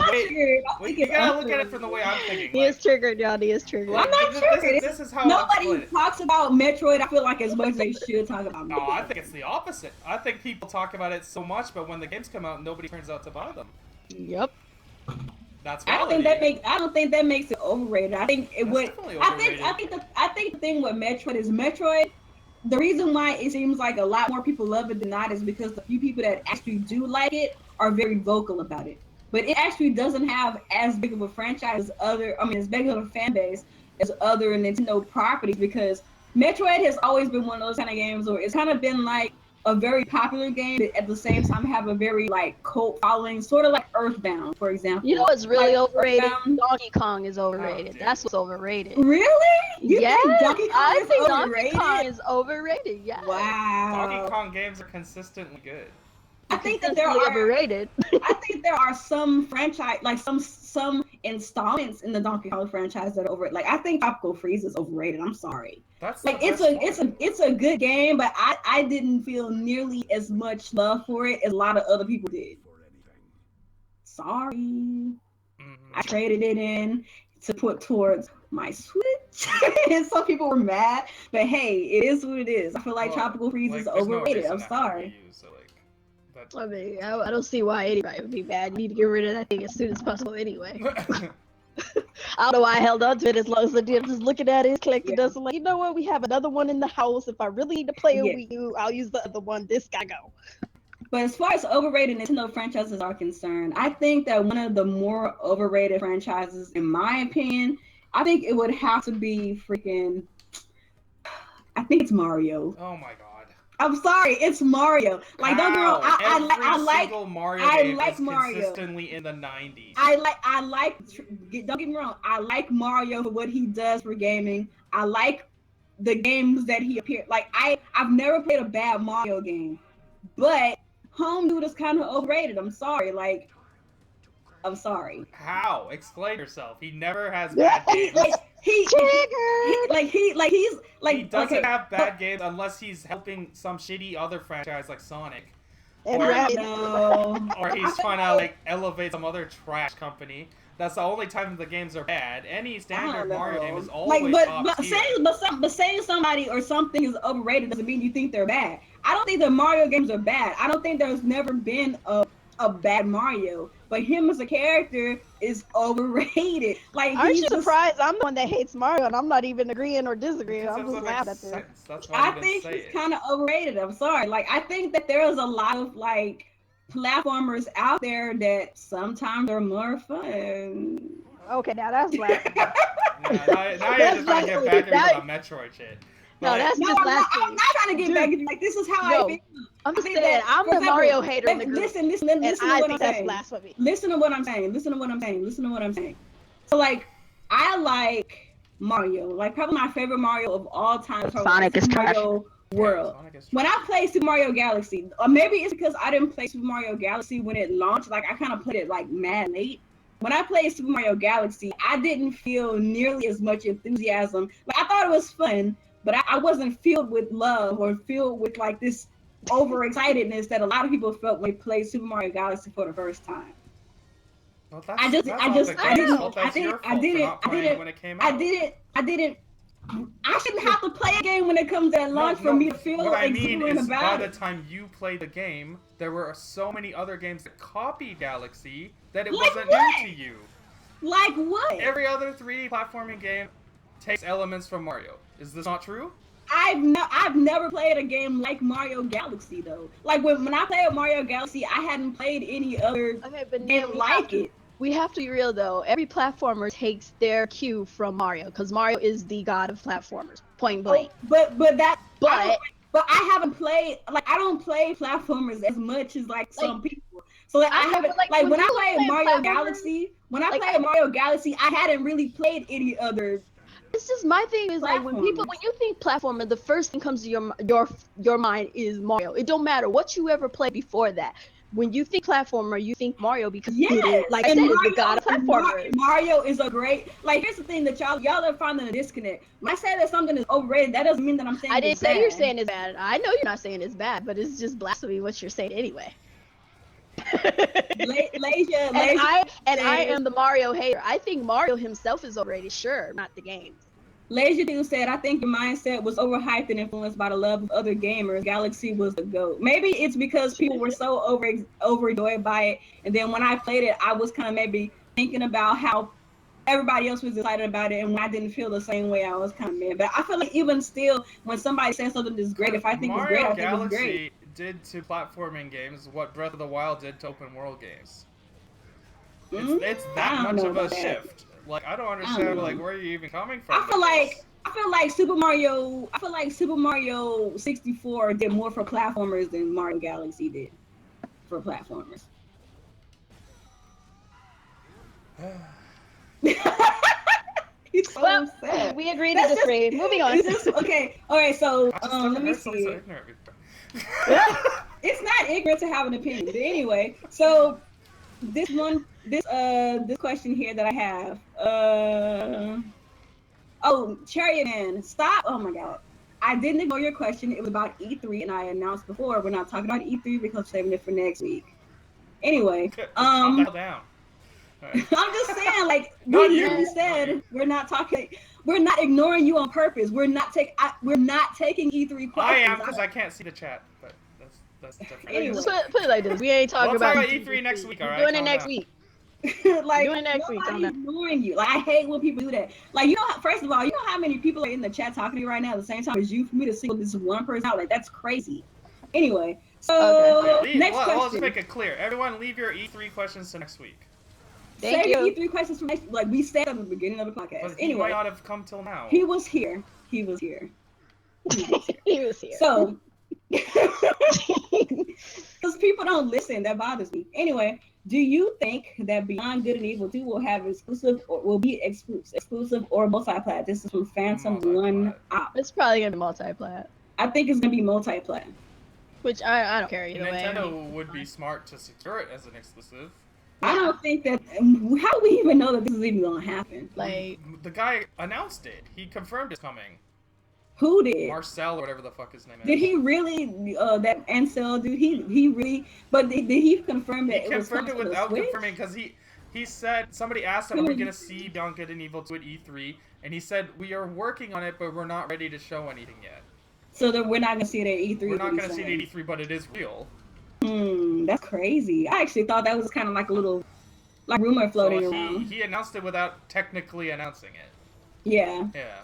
way you gotta look at it from the way I'm thinking. He is triggered, John. He is triggered. I'm not triggered. This is how nobody talks about Metroid. I feel like as much as they should talk about Metroid. No, I think it's the opposite. I think people talk about it so much, but when the games come out, nobody turns out to buy them. Yep. That's I don't think that makes it overrated. I think it would. I think the thing with Metroid is Metroid. The reason why it seems like a lot more people love it than not is because the few people that actually do like it are very vocal about it. But it actually doesn't have as big of a franchise as big of a fan base as other Nintendo properties, because Metroid has always been one of those kind of games where it's kind of been like a very popular game, but at the same time have a very like cult following, sort of like Earthbound, for example. You know what's really like overrated? Earthbound. Donkey Kong is overrated. That's what's overrated. Really? You yeah, think Donkey Kong I is think overrated? Donkey Kong is overrated. Yeah. Wow. Donkey Kong games are consistently good. I think that there are overrated. I think there are some franchise, like some installments in the Donkey Kong franchise that are overrated. Like I think Tropical Freeze is overrated. I'm sorry. That's like it's a good game, but I didn't feel nearly as much love for it as a lot of other people did. Sorry. I traded it in to put towards my Switch, and some people were mad. But hey, it is what it is. I feel like Tropical Freeze is overrated. I'm sorry. I mean, I don't see why anybody would be mad. You need to get rid of that thing as soon as possible anyway. I don't know why I held on to it as long as I did. I'm just looking at it, collecting dust. I'm like, you know what? We have another one in the house. If I really need to play a Wii U, I'll use the other one. This guy go. But as far as overrated Nintendo franchises are concerned, I think that one of the more overrated franchises, in my opinion, I think it would have to be freaking. I think it's Mario. Oh my god. I'm sorry, it's Mario. Like don't get me wrong, I like Mario. Consistently in the 90s. Don't get me wrong, I like Mario for what he does for gaming. I like the games that he appeared. Like I've never played a bad Mario game, but Home Dude is kind of overrated. I'm sorry. I'm sorry. How? Explain yourself. He never has bad games. He doesn't have bad games unless he's helping some shitty other franchise like Sonic. Or he's trying to like elevate some other trash company. That's the only time the games are bad. Any standard Mario game is always top tier. Saying somebody or something is overrated doesn't mean you think they're bad. I don't think the Mario games are bad. I don't think there's never been a bad Mario, but him as a character is overrated. Like, aren't you surprised? I'm the one that hates Mario, and I'm not even agreeing or disagreeing. I'm just laughing at this. I think he's kind of overrated. I'm sorry. Like, I think that there is a lot of like platformers out there that sometimes are more fun. Okay, now that's laughing. Now you're just trying to get back into the Metroid shit. No, that's just last week. I'm not trying to get back into like this is how I feel. I'm just saying, I'm the Mario hater in the group. Listen to what I'm saying. Blasphemy. Listen to what I'm saying. So like, I like Mario. Like probably my favorite Mario of all time is Sonic is Mario World. When I played Super Mario Galaxy, or maybe it's because I didn't play Super Mario Galaxy when it launched. Like I kind of played it like mad late. When I played Super Mario Galaxy, I didn't feel nearly as much enthusiasm. Like I thought it was fun, but I wasn't filled with love or filled with like this overexcitedness that a lot of people felt when they played Super Mario Galaxy for the first time. Well, I didn't I shouldn't have to play a game when it comes at launch for me to feel what I mean exuberant is, about by it. the time you played the game, there were so many other games that copied Galaxy that it wasn't new to you. Like what? Every other 3D platforming game takes elements from Mario. Is this not true? I've never played a game like Mario Galaxy though. Like when I played Mario Galaxy, I hadn't played any other game like it. We have to be real though. Every platformer takes their cue from Mario because Mario is the god of platformers, point blank. But I haven't played, like, I don't play platformers as much as like some people. So like I haven't like when I played Mario Galaxy, Mario Galaxy, I hadn't really played any other. It's just my thing is like when you think platformer, the first thing comes to your mind is Mario. It don't matter what you ever played before that. When you think platformer, you think Mario because like I said, is the god of platformers. Mario is a great, like, here's the thing that y'all are finding a disconnect. When I say that something is overrated, that doesn't mean that I'm saying I didn't say bad. you're saying it's bad. I know you're not saying it's bad, but it's just blasphemy what you're saying anyway. I am the Mario hater. I think Mario himself is overrated, sure, not the games. Laser Dude said, I think your mindset was overhyped and influenced by the love of other gamers. Galaxy was the GOAT. Maybe it's because people were so overjoyed by it. And then when I played it, I was kind of maybe thinking about how everybody else was excited about it. And when I didn't feel the same way, I was kind of mad. But I feel like even still, when somebody says something that's great, if I think it's great, I think it's great. Mario Galaxy did to platforming games what Breath of the Wild did to open world games. It's that much of a shift. Like, I don't understand, like, where you're even coming from. I feel like Super Mario 64 did more for platformers than Mario Galaxy did for platformers. He's so sad. We agreed to disagree. Moving on. Okay. All right. So let me see. It's not ignorant to have an opinion, but anyway. So this question here that I have. Oh, Chariot Man, stop! Oh my God, I didn't ignore your question. It was about E3, and I announced before we're not talking about E3 because we're saving it for next week. Anyway, calm down. Right. I'm just saying, like, we literally said we're not talking. We're not ignoring you on purpose. We're not taking E3 questions. I am, because I can't see the chat, but that's different. Anyway, just put it like this: we ain't talking about E3 next week. All right, we're doing it next week. Like, doing it next week. Ignoring you. Like, I hate when people do that. Like, you know, first of all, you know how many people are in the chat talking to you right now at the same time as you? For me to single this one person out, like, that's crazy. Anyway, so next question. Well, let's make it clear. Everyone, leave your E3 questions to next week. Save your E3 questions for next week. Like we said at the beginning of the podcast. But anyway, he might not have come till now. He was here. He was here. So, because people don't listen, that bothers me. Anyway, do you think that Beyond Good and Evil 2 will have will be exclusive or multi-plat? This is from Phantom One Op. It's probably gonna be multi-plat. I think it's gonna be multi-plat. Which I don't care either way. Nintendo would be smart to secure it as an exclusive. I don't think that. How do we even know that this is even gonna happen? Like, the guy announced it. He confirmed it's coming. Who did? Marcel, or whatever the fuck his name is. Did he really? That Ansel dude. He really? But did he confirm that? He confirmed it without confirming, because he said, somebody asked him, "Are we gonna see Beyond Good and Evil 2 at E3?" And he said, "We are working on it, but we're not ready to show anything yet." So that we're not gonna see it at E3. We're not gonna see it at E3, but it is real. That's crazy. I actually thought that was kind of like a little, like, rumor floating around. He announced it without technically announcing it. Yeah. Yeah.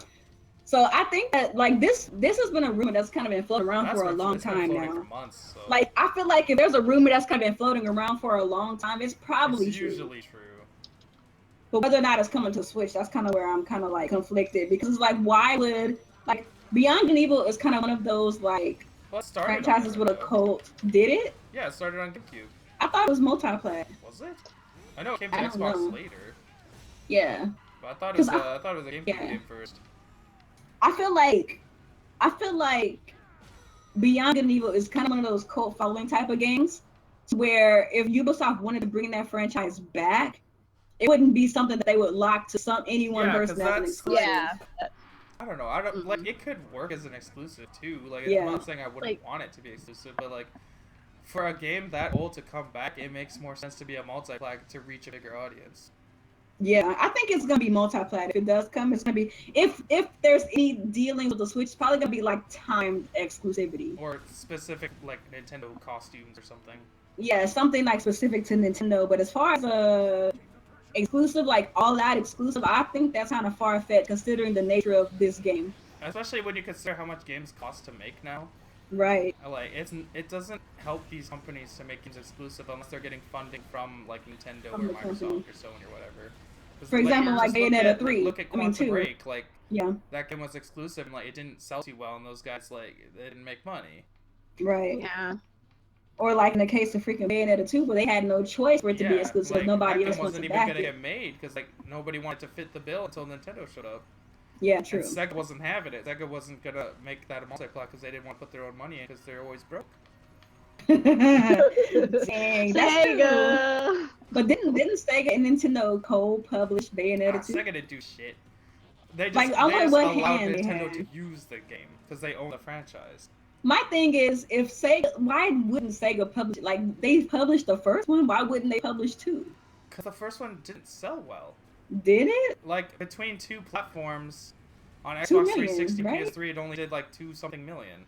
So I think that, like, this has been a rumor that's kind of been floating around for a long time now. For months, so. Like, I feel like if there's a rumor that's kind of been floating around for a long time, it's probably it's usually true. But whether or not it's coming to Switch, that's kind of where I'm kind of like conflicted, because it's like, why would, like, Beyond Good and Evil is kind of one of those, like, franchises with a cult. Did it? Yeah, it started on GameCube. I thought it was multi-plat. Was it? I know it came to Xbox later. Yeah. But I thought it was a GameCube game first. I feel like Beyond Good and Evil is kind of one of those cult following type of games, where if Ubisoft wanted to bring that franchise back, it wouldn't be something that they would lock to any one person as an exclusive. Yeah. I don't know. Like, it could work as an exclusive too. Like, I'm not saying I wouldn't want it to be exclusive, but like, for a game that old to come back, it makes more sense to be a multi-plat to reach a bigger audience. Yeah, I think it's gonna be multi-plat. If it does come, it's gonna be if there's any dealing with the Switch, it's probably gonna be like timed exclusivity or specific like Nintendo costumes or something. Yeah, something like specific to Nintendo. But as far as exclusive, like all out exclusive, I think that's kind of far fetched considering the nature of this game. Especially when you consider how much games cost to make now. Right. Like it doesn't help these companies to make games exclusive unless they're getting funding from like Nintendo or Microsoft or Sony or whatever. For example, like Bayonetta 3. Look at Quantum 2. Break. Like yeah, that game was exclusive and like it didn't sell too well, and those guys like they didn't make money. Right. Yeah. Or like in the case of freaking Bayonetta 2, where they had no choice for it to be exclusive. Like, nobody else wasn't to even back gonna it. get made because like nobody wanted to fit the bill until Nintendo showed up. Yeah, true. And Sega wasn't having it. Sega wasn't gonna make that a multi-plat because they didn't want to put their own money in because they're always broke. Dang, that's Sega. true. But didn't Sega and Nintendo co-publish Bayonetta 2? Sega didn't do shit. They just, Like, they on just one allowed hand, Nintendo to use the game because they own the franchise. My thing is, if Sega, why wouldn't Sega publish? Like, they published the first one. Why wouldn't they publish 2? Because the first one didn't sell well. Did it? Like between two platforms, on Xbox 2 million, 360, right? PS3, it only did like 2-something million.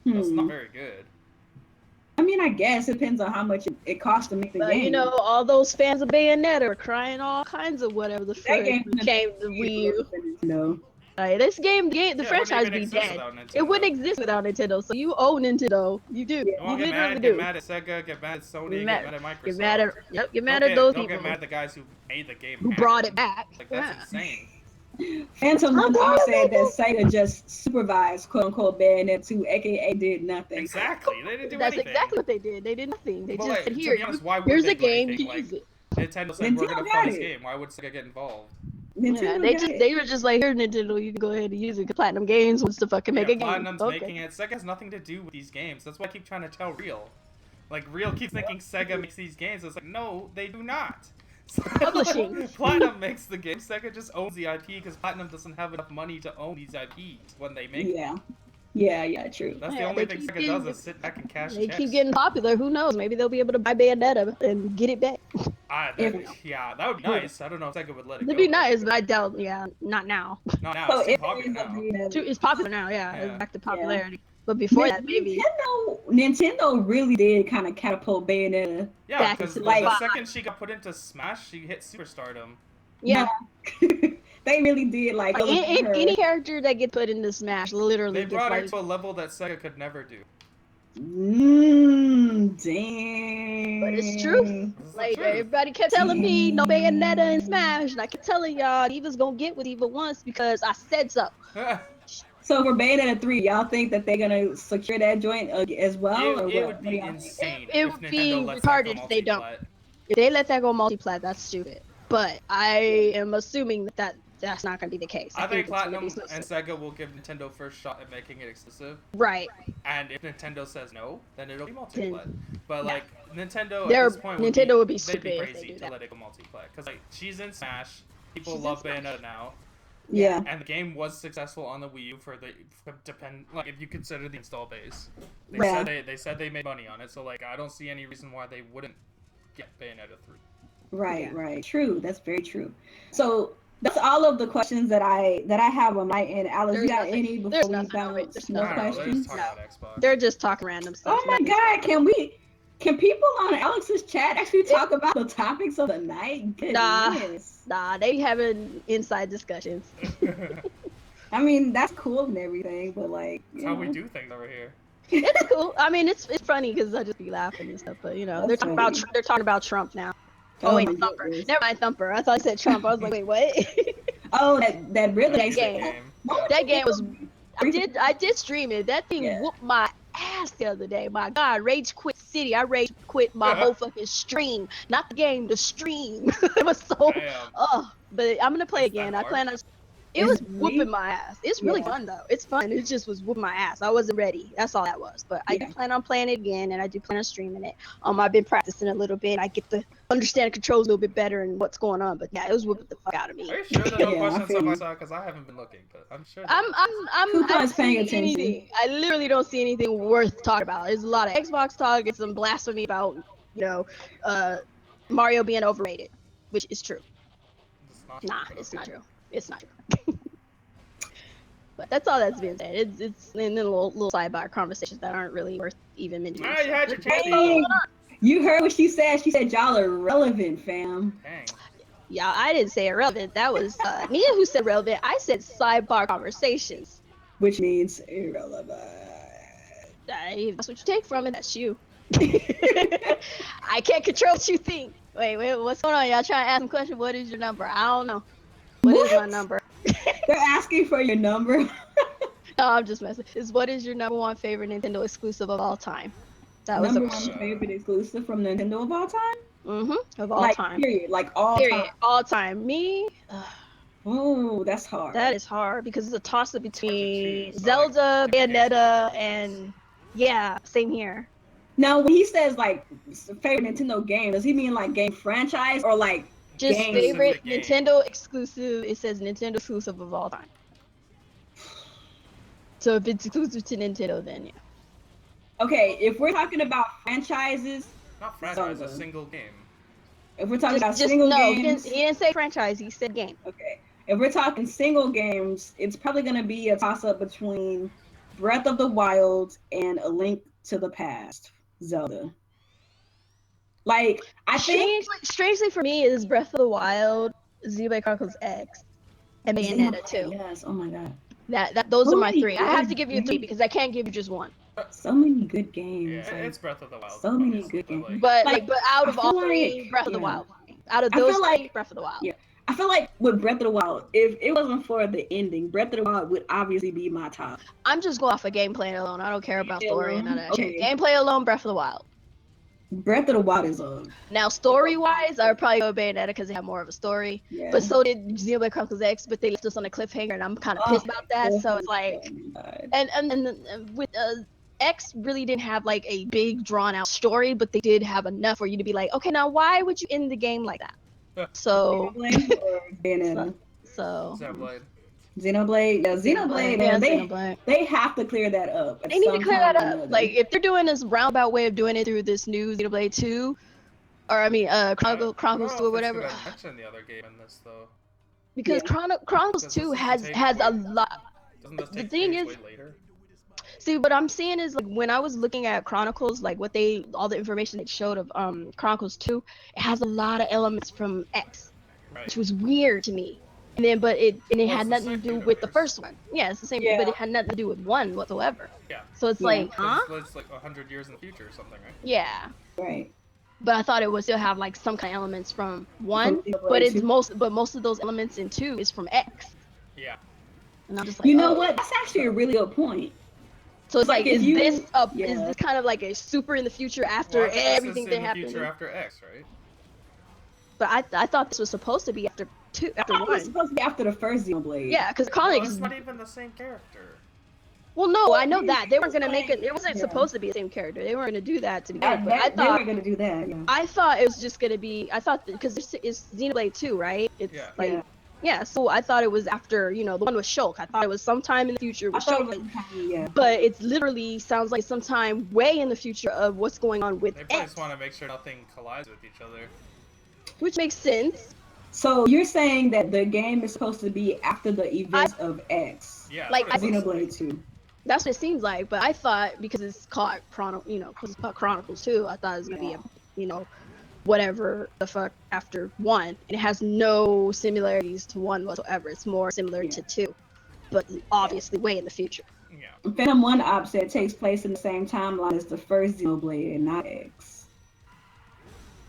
Hmm. That's not very good. I mean, I guess it depends on how much it costs to make the game. You know, all those fans of Bayonetta are crying all kinds of whatever the frick became the Wii U. No. This game, the franchise be dead. It wouldn't exist without Nintendo. So you owe Nintendo. You do. Well, you literally get do. mad at Sega, get mad at Sony, get mad at Microsoft. Get mad at those don't people. Get mad at the guys who made the game. Who brought it back. Like, that's insane. Phantom Limbo said that Sega just supervised "quote unquote" Bayonetta 2, aka did nothing. Exactly, they didn't do That's anything. exactly what they did. They did nothing. They just said, to be honest, why would here's they a do game. anything? You can use it. Nintendo said we're gonna fund this game. Why would Sega get involved? They were just like, here, Nintendo, you can go ahead and use it. 'Cause Platinum Games wants to fucking make a game. Platinum's making it. Sega has nothing to do with these games. That's why I keep trying to tell Real. Like, Real keeps thinking Sega makes these games. It's like, no, they do not. Publishing. Platinum makes the game. Sega just owns the IP because Platinum doesn't have enough money to own these IPs when they make them. Yeah, true. That's the only thing Sega does is sit back and cash They checks. keep getting popular. Who knows? Maybe they'll be able to buy Bayonetta and get it back. That would be nice. I don't know if Sega would let it go. It'd be nice, but I doubt. Yeah, not now. Not now. So It's too popular now. It's popular now. Yeah, it's back to popularity. But before that, maybe. Nintendo really did kind of catapult Bayonetta. Yeah, because like, the second she got put into Smash, she hit superstardom. Yeah. They really did like any character that gets put into Smash literally They brought her gets to a level that Sega could never do. Dang. But it's true. Like everybody kept telling me no Bayonetta in Smash, and I kept telling y'all Eva's gonna get with Eva once because I said so. So for Bayonetta 3, y'all think that they're gonna secure that joint as well? It would be insane. It would be retarded if they don't. If they let that go multi-plat, that's stupid. But I am assuming that that's not going to be the case. I think Platinum and Sega will give Nintendo first shot at making it exclusive. Right. And if Nintendo says no, then it'll be multi-plat. But like Nintendo at this point, would be stupid if crazy they do to that. let it go multi-plat because like she's in Smash, people love Bayonetta now. Yeah. And the game was successful on the Wii U for like if you consider the install base. They said they made money on it, so like I don't see any reason why they wouldn't get Bayonetta 3. Right. True. That's very true. So that's all of the questions that I have on my end. Alex, you got any before we bounce? No questions. They're just talking random stuff. Oh my God! Can people on Alex's chat actually talk about the topics of the night? Goodness. Nah, they having inside discussions. I mean, that's cool and everything, but like, that's how we do things over here. It's cool. I mean, it's funny because I just be laughing and stuff. But you know, they're talking about Trump now. Oh wait, Thumper. Never mind, Thumper. I thought I said Trump. I was like, wait, what? Oh, that really nice game. That game was. I did stream it. That thing whooped my ass the other day. My God, Rage Quit City. I rage quit my whole fucking stream. Not the game, the stream. It was so. But I'm gonna play again. I plan on. It was whooping my ass. It's really fun though. It's fun. It just was whooping my ass. I wasn't ready. That's all that was. But I do plan on playing it again, and I do plan on streaming it. I've been practicing a little bit. I get to understand the controls a little bit better and what's going on. But yeah, it was whooping the fuck out of me. Are you sure there's no questions on my side? Because I haven't been looking, but I'm sure. I'm paying attention. I literally don't see anything worth talking about. There's a lot of Xbox talk and some blasphemy about Mario being overrated, which is true. Not Nah, true, it's okay. not true. It's not true. But that's all that's being said. It's in the little sidebar conversations that aren't really worth even mentioning. Alright, you had your chance. Dang. You heard what she said. She said y'all are relevant, fam. Dang. Yeah, I didn't say irrelevant. That was Nia who said relevant. I said sidebar conversations. Which means irrelevant. If that's what you take from it, that's you. I can't control what you think. Wait, what's going on? Y'all trying to ask some question? What is your number? I don't know. What is my number? They're asking for your number. No, I'm just messing. What is your number one favorite Nintendo exclusive of all time? That was Number a one favorite exclusive from Nintendo of all time? of all Like, time. period. Like, all Period. time. All time. Me. Oh, that's hard. That is hard because it's a toss up hard to between choose. Zelda, I like Bayonetta, games. and yeah, same here. Now, when he says, like, favorite Nintendo game, does he mean, like, game franchise or, like, Just game? favorite game. Nintendo exclusive. It says Nintendo exclusive of all time. So if it's exclusive to Nintendo, then yeah. Okay, if we're talking about franchises, Not franchise, Zelda. a single game. If we're talking about Just single no. games, He didn't say franchise. He said game. okay. If we're talking single games, it's probably going to be a toss-up between Breath of the Wild and A Link to the Past, Zelda. Like, I think Strangely for me is Breath of the Wild, Xenoblade Chronicles X, and Bayonetta too. Yes, oh my god. Those So are my many three. I have to good give you three games. because I can't give you just one. So many good games. Yeah, like, it's Breath of the Wild. so many obviously, good games. but, But but out of I all feel three, like- Breath of the yeah. Wild. Out of I those feel three, like- Breath of the Wild. yeah. I feel like with Breath of the Wild, if it wasn't for the ending, Breath of the Wild would obviously be my top. I'm just going off of gameplay alone. I don't care about story and none of that shit. Okay. Gameplay alone, Breath of the Wild. Breath of the Wild is a Now, story-wise, I would probably go Bayonetta because they have more of a story. yeah. But so did Xenoblade Chronicles X, but they left us on a cliffhanger, and I'm kind of pissed about that. So it's like, and with X really didn't have like a big drawn-out story, but they did have enough for you to be like, okay, now why would you end the game like that? So, Xenoblade or Bayonetta? so Xenoblade. Xenoblade, yeah, Xenoblade, man, Xenoblade. they have to clear that up. They need to clear that up. Like, if they're doing this roundabout way of doing it through this new Xenoblade 2, or I mean, Chronicles 2 or whatever. It's gonna mention the other game in this though. Because Chronicles 2 has a lot. Doesn't this The take thing place is, way later? see, what I'm seeing is like when I was looking at Chronicles, like all the information it showed of Chronicles 2, it has a lot of elements from X, Right. which was weird to me. And then, but it had it's the nothing to same do with the universe. first one. Yeah, it's the same, but it had nothing to do with one whatsoever. Yeah. So it's like, huh? It's like 100 years in the future or something, right? Yeah. Right. But I thought it would still have like some kind of elements from one, Xenoblade but it's 2. most of those elements in 2 is from X. Yeah. And I'm just like, You know oh. what? That's actually a really good point. So it's like, if is you- this yeah. is this kind of like a super in the future after Well, everything this is that in the happened? future after X, right? But I thought this was supposed to be after I thought it was one. supposed to be after the first Xenoblade. Yeah, because No, Chronicles. it's not even the same character. Well, no, I know that they weren't gonna like- make it. It wasn't yeah. supposed to be the same character. They weren't gonna do that to begin with. But They were gonna do that. Yeah. I thought it was just gonna be. I thought because it's Xenoblade 2, right? It's Yeah. like. Yeah, so I thought it was after, the one with Shulk. I thought it was sometime in the future with Shulk. Yeah. But it's literally sounds like sometime way in the future of what's going on with They probably X, just want to make sure nothing collides with each other. which makes sense. So you're saying that the game is supposed to be after the events of X, Yeah. Like, that's what it looks Xenoblade 2. That's what it seems like. But I thought because it's called Chronicles 2, I thought it was gonna be a, whatever the fuck after 1. And it has no similarities to 1 whatsoever. It's more similar to 2, but obviously way in the future. Yeah. Phantom 1 Offset takes place in the same timeline as the first Xenoblade and not X.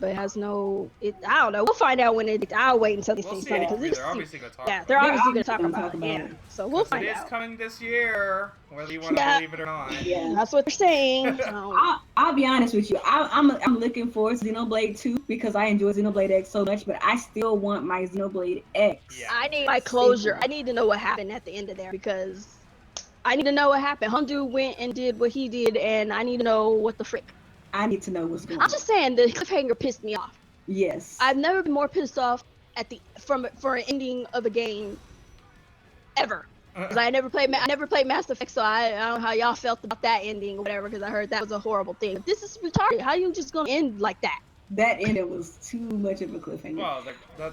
But it has no. I don't know. We'll find out when it. I'll wait until they We'll say see. something because They're obviously gonna talk. yeah, about they're it. obviously gonna talk gonna about talk it. about Yeah, it. so we'll It find is out. coming this year, whether you want to Yeah. believe it or not. Yeah. That's what they're saying. So. I'll be honest with you. I'm looking forward to Xenoblade 2 because I enjoy Xenoblade X so much, but I still want my Xenoblade X. Yeah. I need my closure. I need to know what happened at the end of there because I need to know what happened. Hondu went and did what he did, and I need to know what the frick. I need to know what's going on. I'm just saying the cliffhanger pissed me off. Yes. I've never been more pissed off for an ending of a game ever. Because I never played Mass Effect, so I don't know how y'all felt about that ending or whatever. Because I heard that was a horrible thing. But this is retarded. How you just gonna end like that? That ending was too much of a cliffhanger. Well,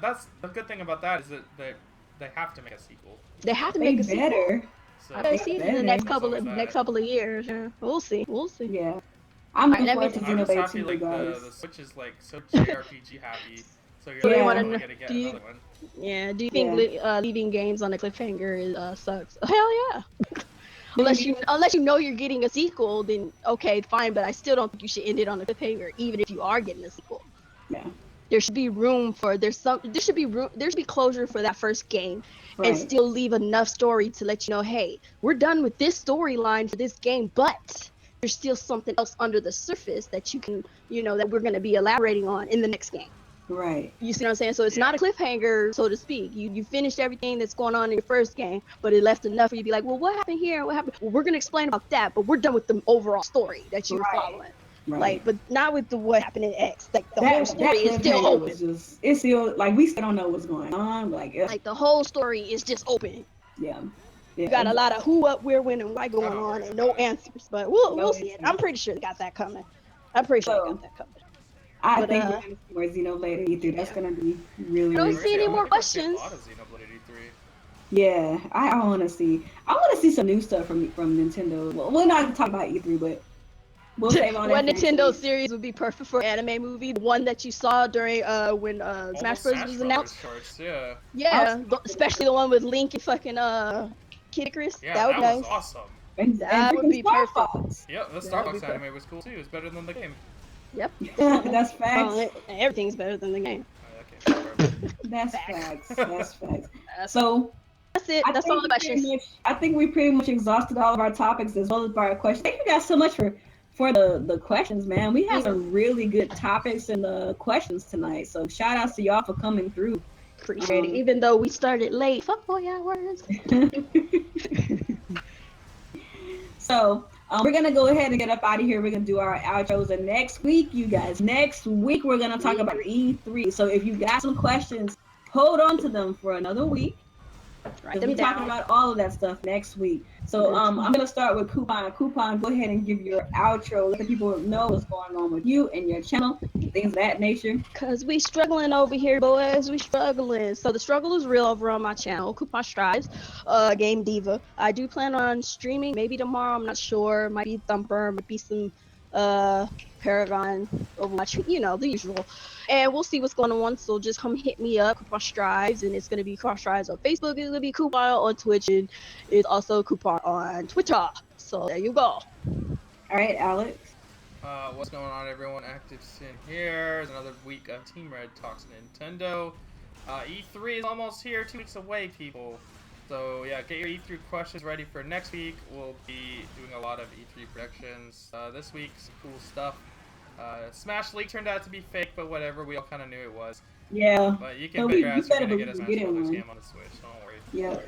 that's the good thing about that is that they have to make a sequel. They have to They make a sequel. better. So I gotta see it in the next there's couple always of that. years. Yeah. We'll see. Yeah. I'm looking Alright, forward to I'm just Xenoblade happy 2 like the regardless. Switch is like so JRPG happy. So you're So like they Yeah. want finally to. gonna get Do you? another one. Yeah. Do you Yeah. think leaving games on a cliffhanger sucks? Hell yeah. Unless you know you're getting a sequel, then okay, fine. But I still don't think you should end it on a cliffhanger, even if you are getting a sequel. Yeah. There should be room for there should be closure for that first game, and Right. still leave enough story to let you know, hey, we're done with this storyline for this game, but there's still something else under the surface that you can, that we're going to be elaborating on in the next game. Right. You see what I'm saying? So it's not a cliffhanger, so to speak. You finished everything that's going on in your first game, but it left enough for you to be like, well, what happened here? What happened? Well, we're gonna explain about that, but we're done with the overall story that you were following. Right. Like, but not with the what happened in X. Like the whole That story is still cliffhanger open. was just, it's still like we still don't know what's going on. Like the whole story is just open. Yeah. You got a lot of who, what, where, when, and why going on, and no answers. But we'll see it. I'm pretty sure they got that coming. I think we're gonna see more Xenoblade at E3. That's gonna be really. I don't really see any more questions. A lot of Xenoblade at E3. Yeah, I want to see. I want to see some new stuff from Nintendo. Well, we're not talking about E3, but we'll save on What that. Nintendo series would be perfect for an anime movie? The one that you saw during when Smash Bros was announced. Shorts, yeah. Yeah, especially the one with Link and fucking Kid Icarus. Yeah, that would be nice. Was awesome. That would be perfect. Fox. Yep, the Star Fox anime was cool too. It was better than the game. Yep. That's facts. Everything's better than the game. That's facts. That's facts. So that's it. That's all the questions. I think we pretty much exhausted all of our topics as well as our questions. Thank you guys so much for the questions, man. We had some really good topics and the questions tonight. So shout outs to y'all for coming through. Appreciate it. Even though we started late. Fuck boy hours. So we're gonna go ahead and get up out of here. We're gonna do our outros, and next week, you guys, we're gonna talk about E3. So if you got some questions, hold on to them for another week. We're talking about all of that stuff next week. So I'm gonna start with Kuuppon. Kuuppon, go ahead and give your outro. Let the people know what's going on with you and your channel, things of that nature. Cause we struggling over here, boys. We struggling. So the struggle is real over on my channel, Kuuppon Stives, Game Diva. I do plan on streaming maybe tomorrow. I'm not sure. Might be Thumper. Might be some Paragon, Overwatch. The usual. And we'll see what's going on. So just come hit me up, Kuuppon Stives, and it's gonna be Kuuppon Stives on Facebook. It's gonna be Kuuppon on Twitch, and it's also Kuuppon on Twitter. So there you go. All right, Alex. What's going on, everyone? ActivesiN here. It's another week of Team Red Talks Nintendo. E3 is almost here, 2 weeks away, people. So yeah, get your E3 questions ready for next week. We'll be doing a lot of E3 predictions. This week, some cool stuff. Smash League turned out to be fake, but whatever. We all kind of knew it was. Yeah. But you can bet your ass you're gonna get a Smash Brothers game on the Switch. Don't worry. Yeah.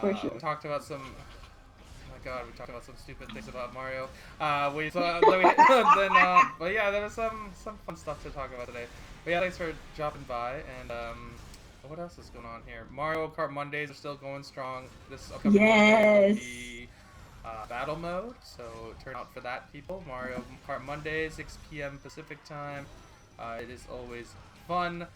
For sure. We talked about some. Oh my God, we talked about some stupid things about Mario. But yeah, there was some fun stuff to talk about today. But yeah, thanks for dropping by. And what else is going on here? Mario Kart Mondays are still going strong. This upcoming Monday will be battle mode, so turn out for that, people. Mario Kart Monday, 6 p.m. Pacific time. It is always fun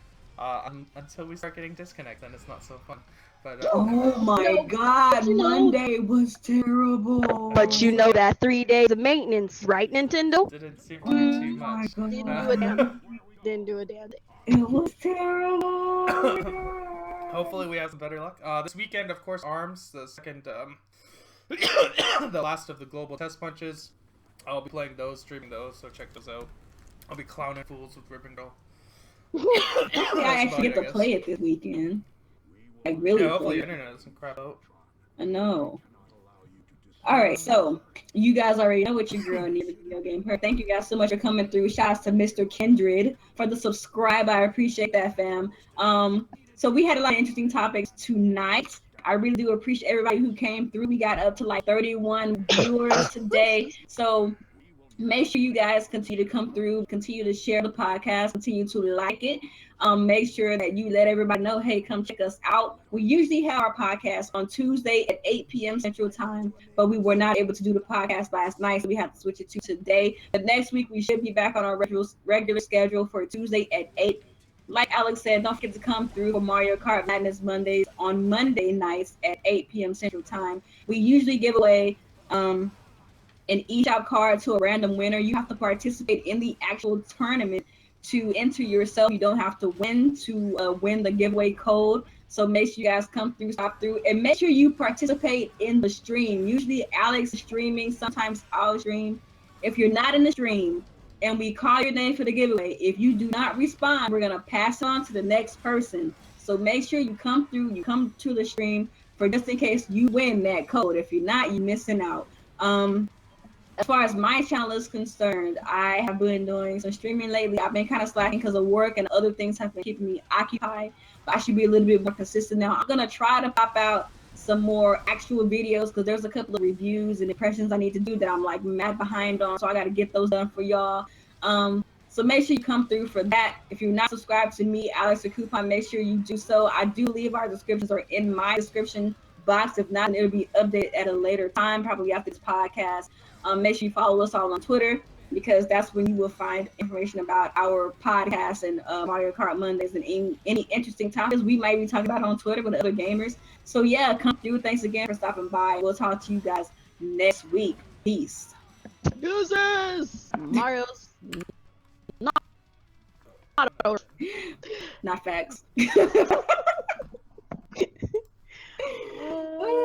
until we start getting disconnect, then it's not so fun. But oh my God, Monday was terrible. But you know that 3 days of maintenance, right, Nintendo? Didn't seem to be too much. Didn't do a damn thing. It was terrible. Hopefully we have some better luck. This weekend, of course, ARMS, the second, the last of the global test punches. I'll be playing those, streaming those, so check those out. I'll be clowning fools with Ribbon Girl. I actually get to play it this weekend. Like really. Yeah, hopefully the internet doesn't crap out. I know. Alright, so you guys already know what your girl needs a video game. Thank you guys so much for coming through. Shout out to Mr. Kindred for the subscribe. I appreciate that, fam. So we had a lot of interesting topics tonight. I really do appreciate everybody who came through. We got up to like 31 viewers today. So make sure you guys continue to come through, continue to share the podcast, continue to like it. Make sure that you let everybody know, hey, come check us out. We usually have our podcast on Tuesday at 8 p.m. Central Time, but we were not able to do the podcast last night, so we have to switch it to today. But next week, we should be back on our regular schedule for Tuesday at 8 like Alex said, don't forget to come through for Mario Kart Madness Mondays on Monday nights at 8 p.m. Central Time. We usually give away an eShop card to a random winner. You have to participate in the actual tournament to enter yourself. You don't have to win to win the giveaway code. So make sure you guys come through, stop through, and make sure you participate in the stream. Usually Alex is streaming, sometimes I'll stream. If you're not in the stream and we call your name for the giveaway, if you do not respond, we're gonna pass on to the next person. So make sure you come through, you come to the stream for just in case you win that code. If you're not, you're missing out. As far as my channel is concerned, I have been doing some streaming lately. I've been kind of slacking because of work and other things have been keeping me occupied, but I should be a little bit more consistent now. I'm gonna try to pop out some more actual videos because there's a couple of reviews and impressions I need to do that I'm like mad behind on, so I got to get those done for y'all. So make sure you come through for that. If you're not subscribed to me, Alex or Kuuppon, make sure you do so. I do leave our descriptions or in my description box. If not, it'll be updated at a later time, probably after this podcast. Make sure you follow us all on Twitter because that's when you will find information about our podcast and Mario Kart Mondays and any interesting topics we might be talking about on Twitter with other gamers. So yeah, come through. Thanks again for stopping by. We'll talk to you guys next week. Peace. Deuces! Mario's not over. Not facts.